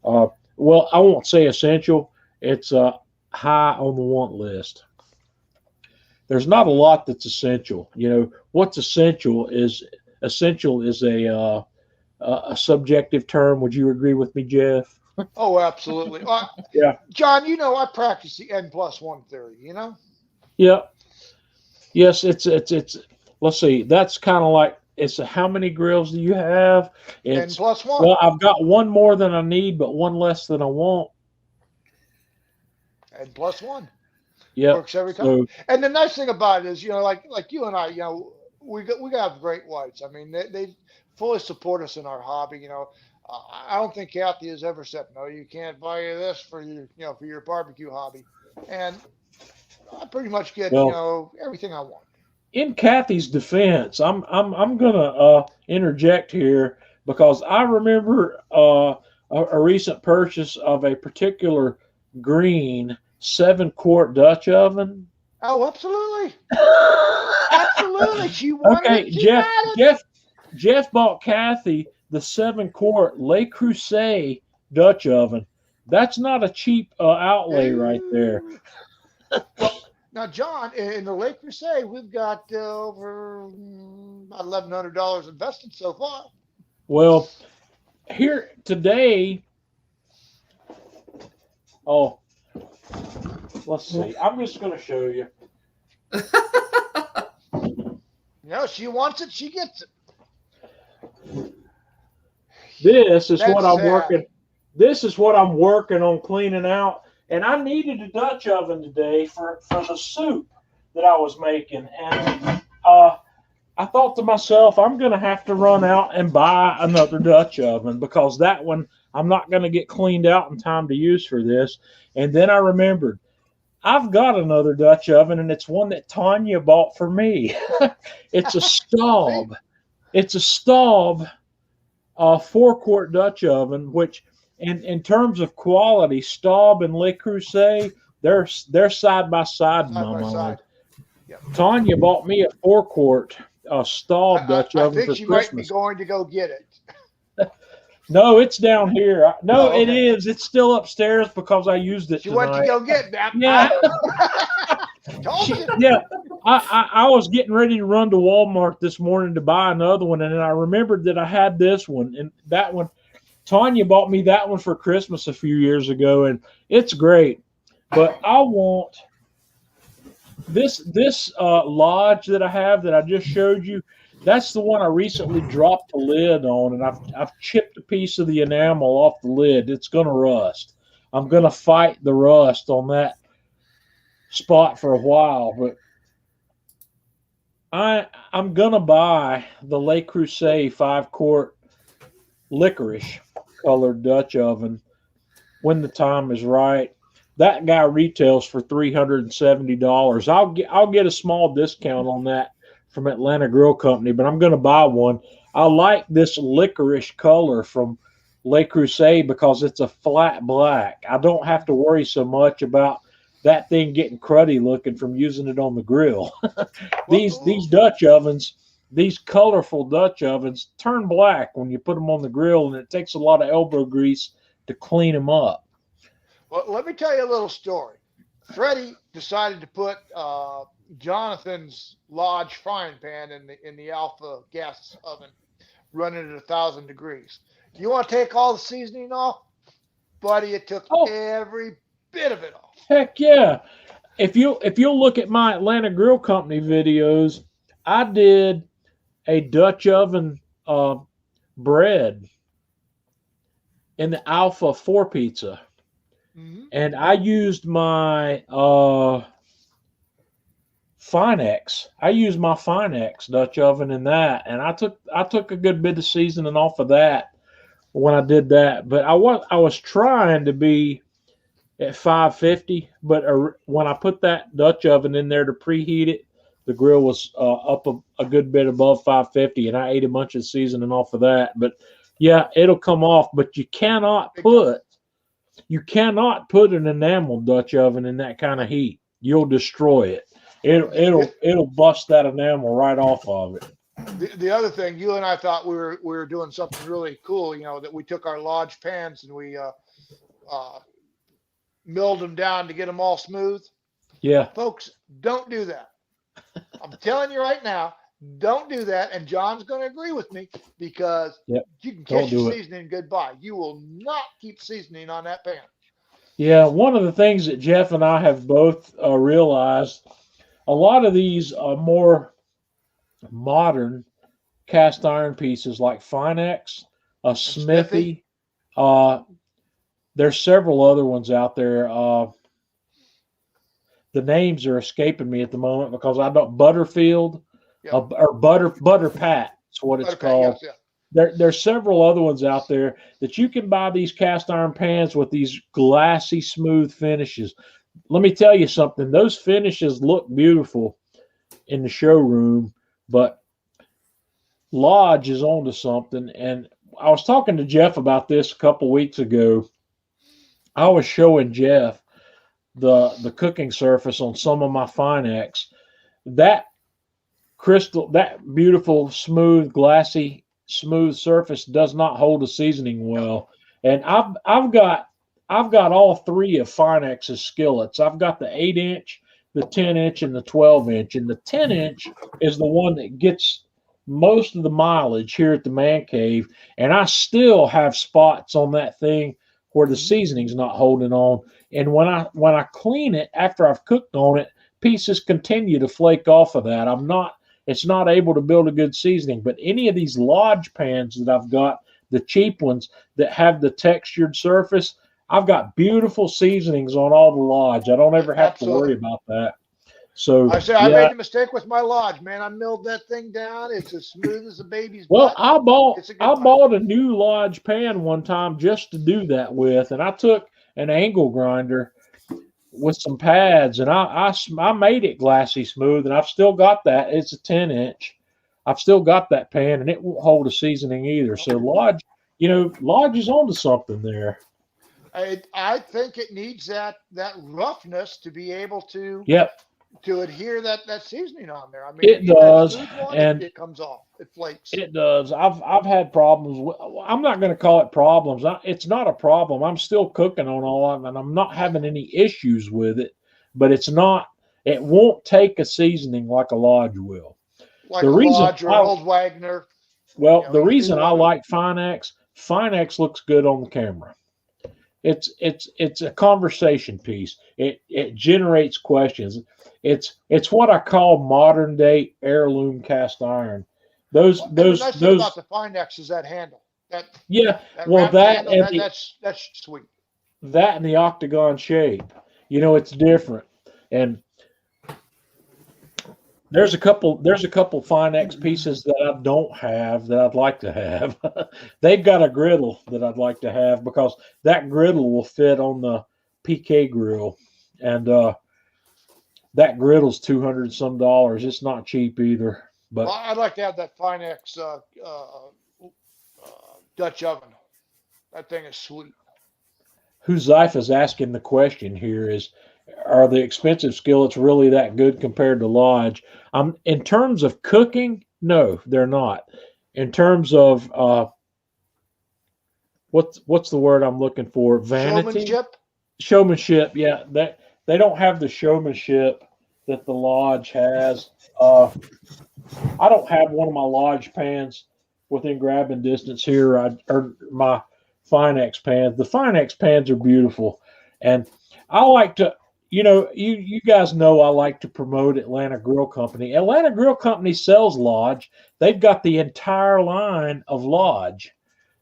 Well, I won't say essential. It's high on the want list. There's not a lot that's essential. What's essential is a subjective term. Would you agree with me, Jeff? Oh, absolutely. Yeah. John, I practice the N+1 theory, Yeah. Yes, it's let's see. That's kind of like, it's how many grills do you have? It's N+1. Well, I've got one more than I need, but one less than I want. N+1. Yeah. Works every time. And the nice thing about it is, like you and I, we have great whites. I mean, they fully support us in our hobby. I don't think Kathy has ever said, no, you can't buy this for your barbecue hobby. And I pretty much get, everything I want. In Kathy's defense, I'm gonna interject here, because I remember a recent purchase of a particular green 7-quart Dutch oven. Oh, absolutely. Absolutely. She wanted it. Jeff bought Kathy the 7-quart Le Creuset Dutch oven. That's not a cheap outlay right there. Well, now, John, in the Le Creuset, we've got over about $1,100 invested so far. Well, here today, let's see. I'm just going to show you. She wants it, she gets it. This is what I'm working. This is what I'm working on cleaning out. And I needed a Dutch oven today for the soup that I was making. And I thought to myself, I'm going to have to run out and buy another Dutch oven, because that one I'm not going to get cleaned out in time to use for this. And then I remembered, I've got another Dutch oven, and it's one that Tanya bought for me. It's a Staub. It's a Staub 4-quart Dutch oven, which in terms of quality, Staub and Le Creuset, they're side by side in my mind. Yep. Tanya bought me a 4-quart Staub Dutch oven for Christmas. I think she might be going to go get it. No, it's down here. No, okay. It is. It's still upstairs because I used it tonight. Went to go get that. Yeah. Yeah. I was getting ready to run to Walmart this morning to buy another one, and then I remembered that I had this one, and that one. Tanya bought me that one for Christmas a few years ago, and it's great. But I want this Lodge that I have that I just showed you. That's the one I recently dropped the lid on, and I've chipped a piece of the enamel off the lid. It's going to rust. I'm going to fight the rust on that spot for a while, but I'm going to buy the Le Creuset 5-quart licorice colored Dutch oven when the time is right. That guy retails for $370. I'll get a small discount on that from Atlanta Grill Company, but I'm going to buy one. I like this licorice color from Le Creuset because it's a flat black. I don't have to worry so much about that thing getting cruddy looking from using it on the grill. These Dutch ovens, these colorful Dutch ovens, turn black when you put them on the grill, and it takes a lot of elbow grease to clean them up. Well, let me tell you a little story. Freddie decided to put Jonathan's Lodge frying pan in the Alpha gas oven, running at 1,000 degrees. Do you want to take all the seasoning off? Buddy, it took every bit of it off. Heck yeah. If you'll look at my Atlanta Grill Company videos, I did a Dutch oven bread in the Alpha 4 pizza. Mm-hmm. And I used my Finex. I used my Finex Dutch oven in that, and I took a good bit of seasoning off of that when I did that. But I was trying to be at 550, but when I put that Dutch oven in there to preheat it, the grill was up a good bit above 550, and I ate a bunch of seasoning off of that. But yeah, it'll come off, but you cannot put you cannot put an enamel Dutch oven in that kind of heat. You'll destroy it. It'll bust that enamel right off of it. The other thing, you and I thought we were doing something really cool. That we took our Lodge pans and we milled them down to get them all smooth. Yeah, Folks, don't do that. I'm telling you right now, don't do that. And John's going to agree with me because you can catch your seasoning goodbye. You will not keep seasoning on that pan. Yeah, one of the things that Jeff and I have both realized, a lot of these more modern cast iron pieces like Finex, Smithy, there's several other ones out there. The names are escaping me at the moment because I don't Butterfield or Butter Pat. That's what it's called. Yes, There's several other ones out there that you can buy these cast iron pans with these glassy, smooth finishes. Let me tell you something. Those finishes look beautiful in the showroom, but Lodge is onto something. And I was talking to Jeff about this a couple weeks ago. I was showing Jeff the cooking surface on some of my Finex. That beautiful, smooth, glassy, smooth surface does not hold a seasoning well. And I've got all three of Finex's skillets. I've got the 8-inch, the 10-inch, and the 12-inch. And the 10-inch is the one that gets most of the mileage here at the man cave. And I still have spots on that thing where the seasoning's not holding on. And when I clean it after I've cooked on it, pieces continue to flake off of that. It's not able to build a good seasoning. But any of these Lodge pans that I've got, the cheap ones that have the textured surface, I've got beautiful seasonings on all the Lodge. I don't ever have to worry about that. So I made a mistake with my Lodge, man. I milled that thing down. It's as smooth as a baby's butt. I bought a new Lodge pan one time just to do that with, and I took an angle grinder with some pads, and I made it glassy smooth, and I've still got that. It's a 10-inch. I've still got that pan, and it won't hold a seasoning either. So Lodge is onto something there. I think it needs that roughness to be able to to adhere that seasoning on there. I mean, it does, and it comes off. It flakes. It does. I've had problems. I'm not going to call it problems. It's not a problem. I'm still cooking on all of it, and I'm not having any issues with it. But it's not. It won't take a seasoning like a Lodge will. Like a Lodge or Old Wagner. Well, the reason I like Finex looks good on the camera. It's a conversation piece. It generates questions. It's what I call modern day heirloom cast iron. The nice thing about the Finex is that handle. That's sweet. That and the octagon shape. It's different. And there's a couple Finex pieces that I don't have that I'd like to have. They've got a griddle that I'd like to have because that griddle will fit on the PK grill, and that griddle's $200 some. It's not cheap either. But I'd like to have that Finex Dutch oven. That thing is sweet. Huzaif is asking the question here is, are the expensive skillets really that good compared to Lodge? In terms of cooking, no, they're not. In terms of what's the word I'm looking for? Vanity, showmanship. Yeah, they don't have the showmanship that the Lodge has. I don't have one of my Lodge pans within grabbing distance here, or my Finex pans. The Finex pans are beautiful, and I like to. You guys know I like to promote Atlanta Grill Company. Atlanta Grill Company sells Lodge. They've got the entire line of Lodge,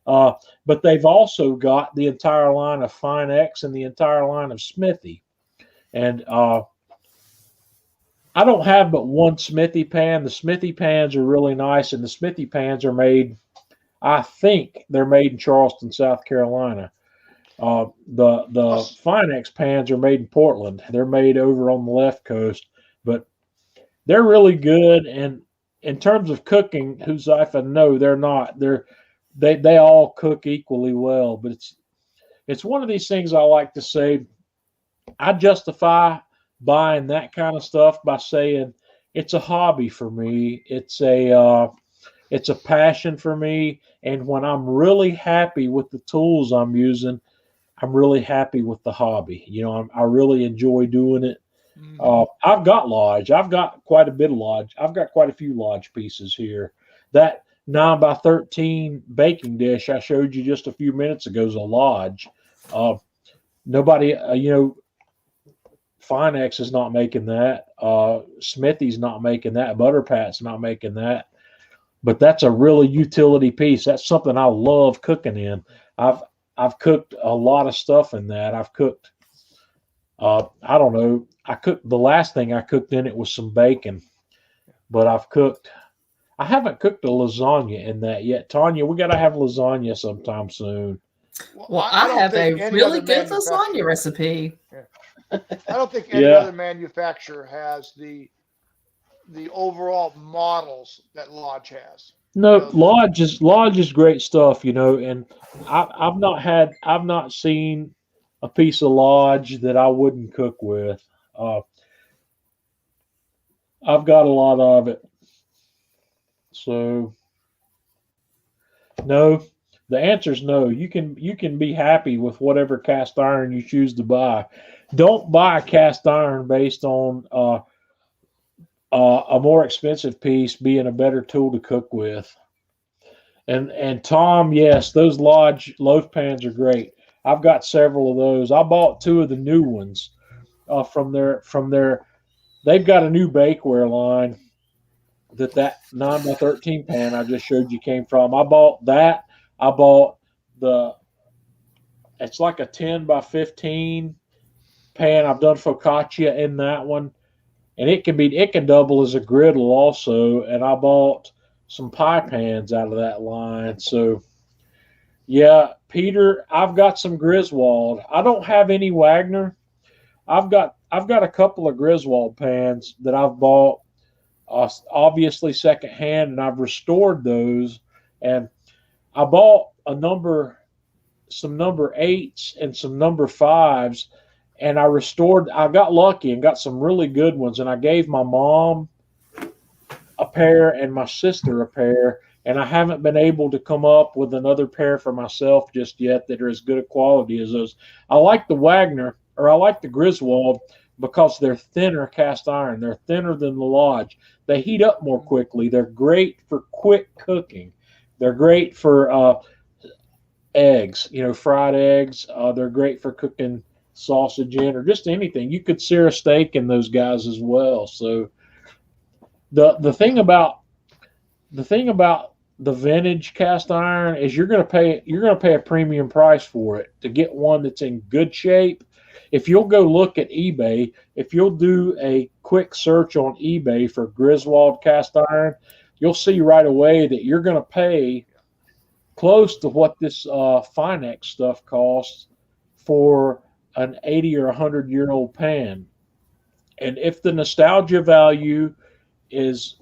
but they've also got the entire line of Finex and the entire line of Smithy. And I don't have but one Smithy pan. The Smithy pans are really nice, and the Smithy pans are made, I think they're made in Charleston, South Carolina. The Finex pans are made in Portland. They're made over on the left coast, but they're really good. And in terms of cooking, Huzaif, no, they're not. They all cook equally well, but it's one of these things I like to say. I justify buying that kind of stuff by saying it's a hobby for me. It's a passion for me. And when I'm really happy with the tools I'm using, I'm really happy with the hobby. I really enjoy doing it. I've got Lodge. I've got quite a bit of Lodge. I've got quite a few Lodge pieces here. That 9x13 baking dish I showed you just a few minutes ago is a Lodge. Nobody, Finex is not making that. Smithy's not making that. Butterpat's not making that. But that's a really utility piece. That's something I love cooking in. I've cooked a lot of stuff in that. I've cooked. I don't know. The last thing I cooked in it was some bacon, but I haven't cooked a lasagna in that yet. Tanya, we got to have lasagna sometime soon. Well, I have a really good lasagna recipe. Yeah. I don't think any other manufacturer has the overall models that Lodge has. No, Lodge is great stuff, and I've not seen a piece of Lodge that I wouldn't cook with. I've got a lot of it. So no, the answer is no. You can be happy with whatever cast iron you choose to buy. Don't buy a cast iron based on a more expensive piece being a better tool to cook with. And Tom, yes, those Lodge loaf pans are great. I've got several of those. I bought 2 of the new ones from their. They've got a new bakeware line that 9x13 pan I just showed you came from. I bought that. I bought it's like a 10x15 pan. I've done focaccia in that one, and it can double as a griddle also. And I bought some pie pans out of that line. So yeah, Peter, I've got some Griswold. I don't have any Wagner. I've got a couple of Griswold pans that I've bought, obviously secondhand, and I've restored those. And I bought some number 8s and some number 5s, and I got lucky and got some really good ones. And I gave my mom a pair and my sister a pair, and I haven't been able to come up with another pair for myself just yet that are as good a quality as those. I like the Wagner, or I like the Griswold, because they're thinner cast iron. They're thinner than the Lodge. They heat up more quickly. They're great for quick cooking. They're great for eggs, fried eggs. They're great for cooking sausage in, or just anything. You could sear a steak in those guys as well. So the thing about the vintage cast iron is you're going to pay a premium price for it to get one that's in good shape. If you'll go look at eBay, if you'll do a quick search on eBay for Griswold cast iron, you'll see right away that you're going to pay close to what this Finex stuff costs for an 80 or 100-year-old pan. And if the nostalgia value is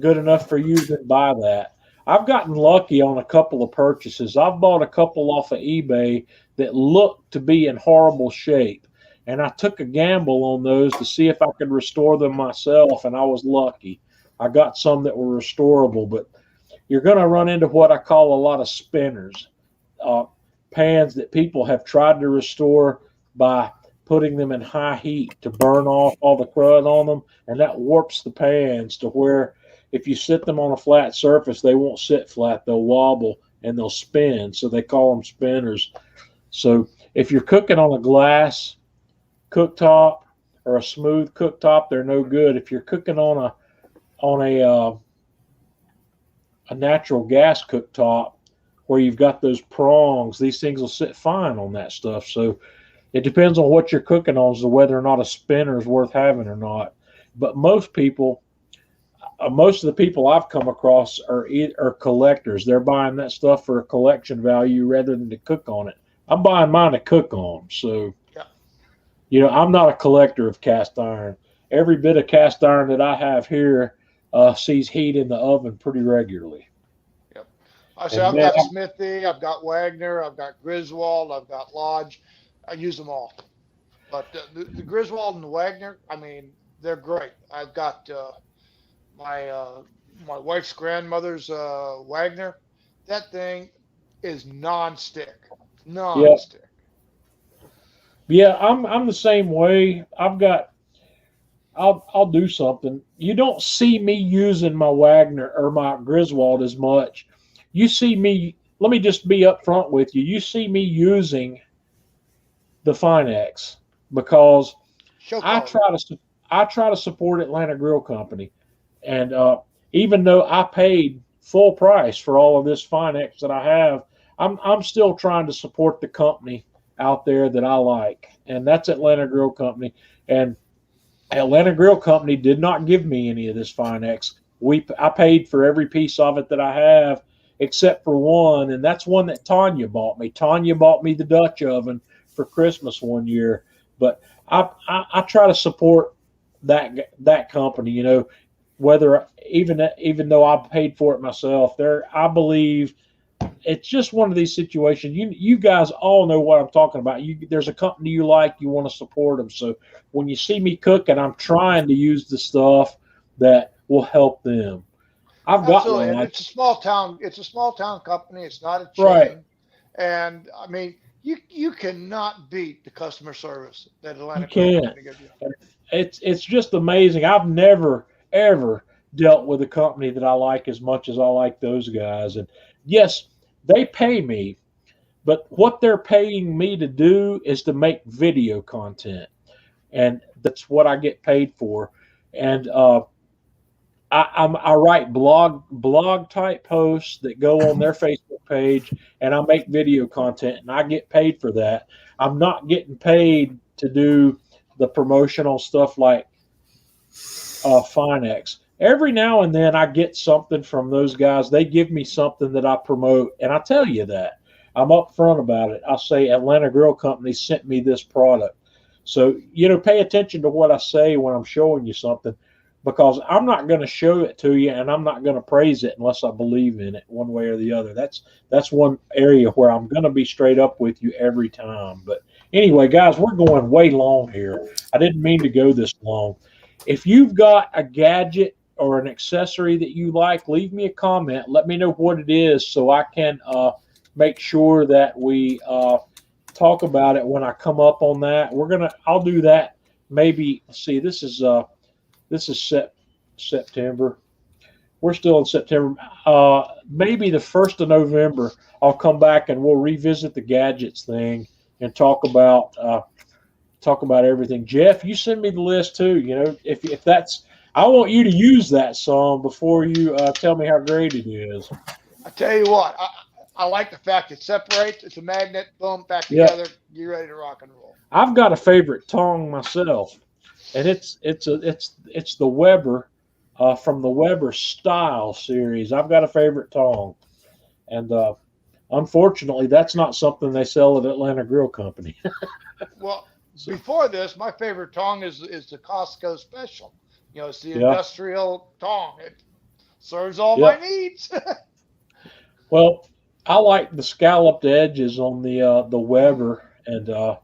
good enough for you, then buy that. I've gotten lucky on a couple of purchases. I've bought a couple off of eBay that looked to be in horrible shape, and I took a gamble on those to see if I could restore them myself, and I was lucky. I got some that were restorable, but you're going to run into what I call a lot of spinners, pans that people have tried to restore by putting them in high heat to burn off all the crud on them, and that warps the pans to where if you sit them on a flat surface, they won't sit flat. They'll wobble and they'll spin, so they call them spinners. So if you're cooking on a glass cooktop or a smooth cooktop, they're no good. If you're cooking on a natural gas cooktop where you've got those prongs, these things will sit fine on that stuff. So it depends on what you're cooking on as to whether or not a spinner is worth having or not. But most of the people I've come across are collectors. They're buying that stuff for a collection value rather than to cook on it. I'm buying mine to cook on. So, I'm not a collector of cast iron. Every bit of cast iron that I have here sees heat in the oven pretty regularly. Yep. I say And I've man, got Smithy, I've got Wagner, I've got Griswold, I've got Lodge. I use them all. But the Griswold and the Wagner, I mean, they're great. I've got my my wife's grandmother's Wagner. That thing is non-stick, yeah, non-stick. yeah, I'm the same way. I'll do something. You don't see me using my Wagner or my Griswold as much. You see me. Let me just be upfront with you. You see me using the Finex because Show I color. try to support Atlanta Grill Company, and even though I paid full price for all of this Finex that I have, I'm still trying to support the company out there that I like, and that's Atlanta Grill Company. And Atlanta Grill Company did not give me any of this Finex. I paid for every piece of it that I have except for one, and that's one that Tanya bought me. Tanya bought me the Dutch oven for Christmas one year, but I try to support that company. You know, whether even though I paid for it myself, I believe it's just one of these situations. You guys all know what I'm talking about. There's a company you like, you want to support them. So when you see me cooking, I'm trying to use the stuff that will help them. I've got Absolutely, one. and it's a small town. It's a small town company. It's not a Right. chain, and I mean, you cannot beat the customer service that You Atlanta Grill can't. Company gives you. It's just amazing. I've never ever dealt with a company that I like as much as I like those guys. And yes, they pay me, but what they're paying me to do is to make video content, and that's what I get paid for. And I write blog type posts that go on their Facebook page, and I make video content, and I get paid for that. I'm not getting paid to do the promotional stuff like Finex. Every now and then I get something from those guys. They give me something that I promote, and I tell you that. I'm upfront about it. I'll say Atlanta Grill Company sent me this product. So, pay attention to what I say when I'm showing you something, because I'm not going to show it to you and I'm not going to praise it unless I believe in it one way or the other. That's one area where I'm going to be straight up with you every time. But anyway, guys, we're going way long here. I didn't mean to go this long. If you've got a gadget or an accessory that you like, leave me a comment. Let me know what it is so I can make sure that we talk about it when I come up on that. I'll do that. Maybe, see, this is September. We're still in September. Maybe the 1st of November, I'll come back and we'll revisit the gadgets thing and talk about everything. Jeff, you send me the list too. If that's, I want you to use that song before you tell me how great it is. I tell you what, I like the fact it separates. It's a magnet, boom, back Yep. together. You're ready to rock and roll. I've got a favorite tong myself, and it's the Weber from the Weber Style series. I've got a favorite tong, and unfortunately, that's not something they sell at Atlanta Grill Company. Well, before this, my favorite tong is the Costco special. It's the Yeah. industrial tong. It serves all Yep. my needs. Well, I like the scalloped edges on the Weber, and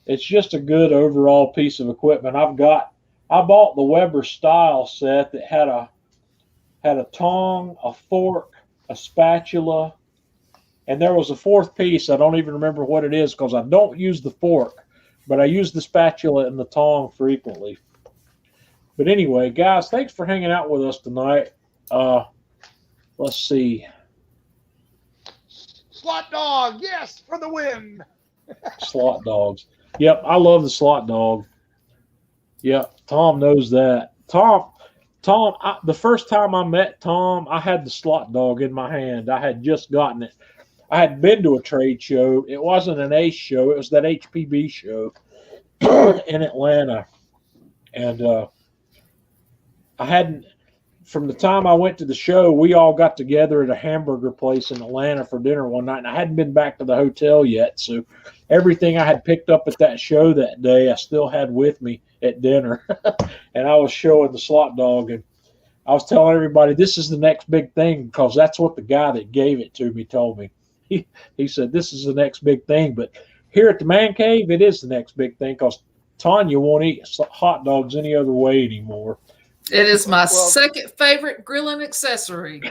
it's just a good overall piece of equipment. I bought the Weber Style set that had a tong, a fork, a spatula, and there was a fourth piece. I don't even remember what it is because I don't use the fork, but I use the spatula and the tong frequently. But anyway, guys, thanks for hanging out with us tonight. Let's see. Slot dog, yes, for the win. Slot dogs. Yep, I love the slot dog. Yep, Tom knows that. Tom, the first time I met Tom, I had the slot dog in my hand. I had just gotten it. I had been to a trade show. It wasn't an ACE show. It was that HPB show in Atlanta. And I hadn't, from the time I went to the show, we all got together at a hamburger place in Atlanta for dinner one night, and I hadn't been back to the hotel yet. So everything I had picked up at that show that day, I still had with me at dinner. And I was showing the slot dog, and I was telling everybody this is the next big thing because that's what the guy that gave it to me told me. He said this is the next big thing. But here at the Man Cave, it is the next big thing because Tanya won't eat hot dogs any other way anymore. It is my second favorite grilling accessory.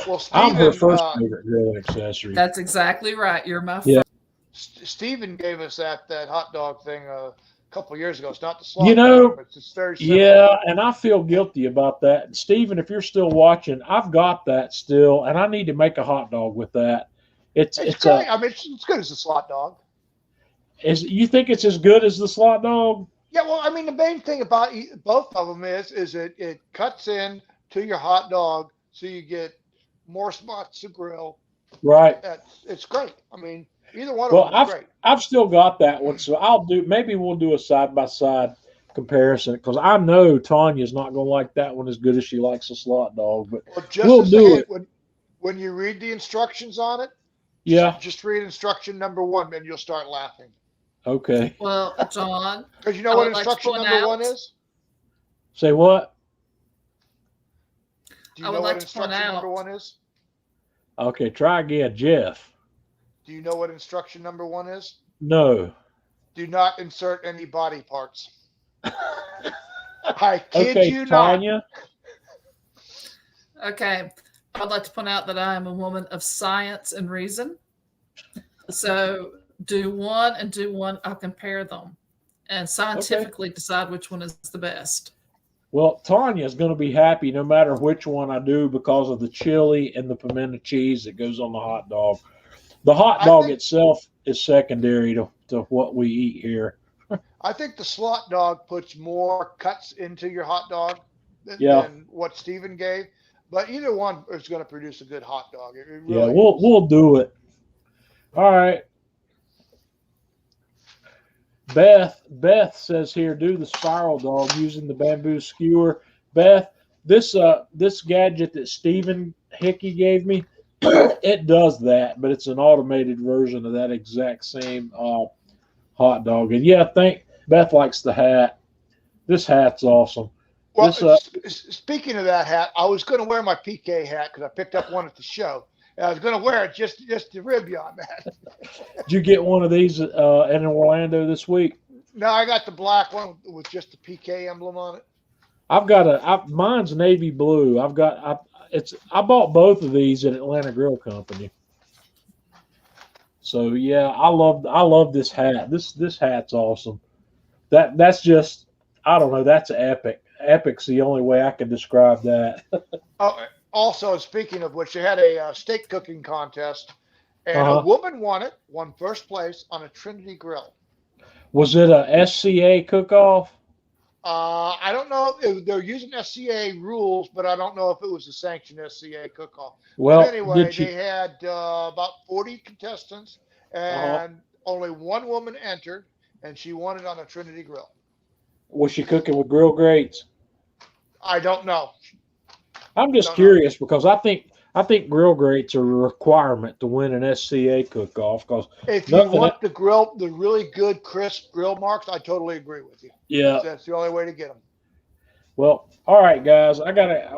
Well, Steven, I'm her first favorite grilling accessory. That's exactly right. You're my first. Steven gave us that hot dog thing a couple of years ago. It's not the slot You know, dog, but it's very simple. Yeah, and I feel guilty about that. Steven, if you're still watching, I've got that still, and I need to make a hot dog with that. It's great. I mean, it's good as a slot dog. You think it's as good as the slot dog? Yeah, well, I mean, the main thing about both of them is it cuts in to your hot dog, so you get more spots to grill. Right. It's great. I mean, either one of them is great. I've still got that one, so maybe we'll do a side-by-side comparison because I know Tanya's not going to like that one as good as she likes a slot dog, but we'll do it. When you read the instructions on it, just read instruction number 1, and you'll start laughing. Okay. Well, John. Because you know what instruction number 1 is? Say what? Do you know what instruction number 1 is? Okay, try again, Jeff. Do you know what instruction number 1 is? No. Do not insert any body parts. I kid you Tanya. not. Okay. I'd like to point out that I am a woman of science and reason. So do one and do one. I'll compare them and scientifically decide which one is the best. Well, Tanya's going to be happy no matter which one I do because of the chili and the pimento cheese that goes on the hot dog. The hot dog itself is secondary to what we eat here. I think the slot dog puts more cuts into your hot dog than what Steven gave. But either one is going to produce a good hot dog. It really we'll do it. All right. Beth says here, do the spiral dog using the bamboo skewer. Beth, this gadget that Stephen Hickey gave me, it does that, but it's an automated version of that exact same hot dog. And I think Beth likes the hat. This hat's awesome. Well, speaking of that hat, I was going to wear my PK hat because I picked up one at the show. And I was going to wear it just to rib you on that. Did you get one of these in Orlando this week? No, I got the black one with just the PK emblem on it. I've got mine's navy blue. I bought both of these at Atlanta Grill Company. So I love this hat. This hat's awesome. That's just, I don't know, that's epic. Epic's the only way I can describe that. Also, speaking of which, they had a steak cooking contest, and a woman won first place on a Trinity grill. Was it a SCA cook-off? I don't know. They're using SCA rules, but I don't know if it was a sanctioned SCA cook-off. Well, but anyway, they had about 40 contestants, and only one woman entered, and she won it on a Trinity grill. Was she cooking with grill grates? I don't know. I'm just curious because I think grill grates are a requirement to win an SCA cook-off. Because if you want the really good crisp grill marks, I totally agree with you. Yeah, that's the only way to get them. Well, all right, guys,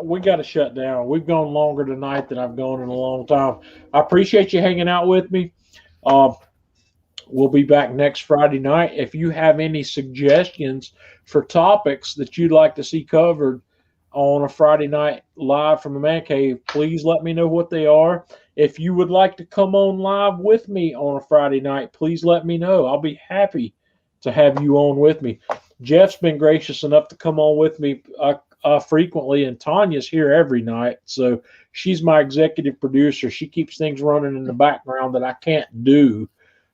we gotta shut down. We've gone longer tonight than I've gone in a long time. I appreciate you hanging out with me. We'll be back next Friday night. If you have any suggestions for topics that you'd like to see covered on a Friday night live from the Man Cave, please let me know what they are. If you would like to come on live with me on a Friday night, please let me know. I'll be happy to have you on with me. Jeff's been gracious enough to come on with me frequently, and Tanya's here every night. So she's my executive producer. She keeps things running in the background that I can't do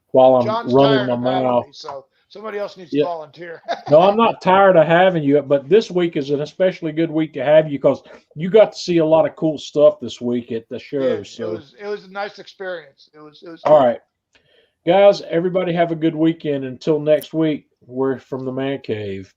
while I'm running my mouth. So somebody else needs to volunteer. No, I'm not tired of having you, but this week is an especially good week to have you because you got to see a lot of cool stuff this week at the show. It was a nice experience. It was all right. Guys, everybody have a good weekend. Until next week, we're from the Man Cave.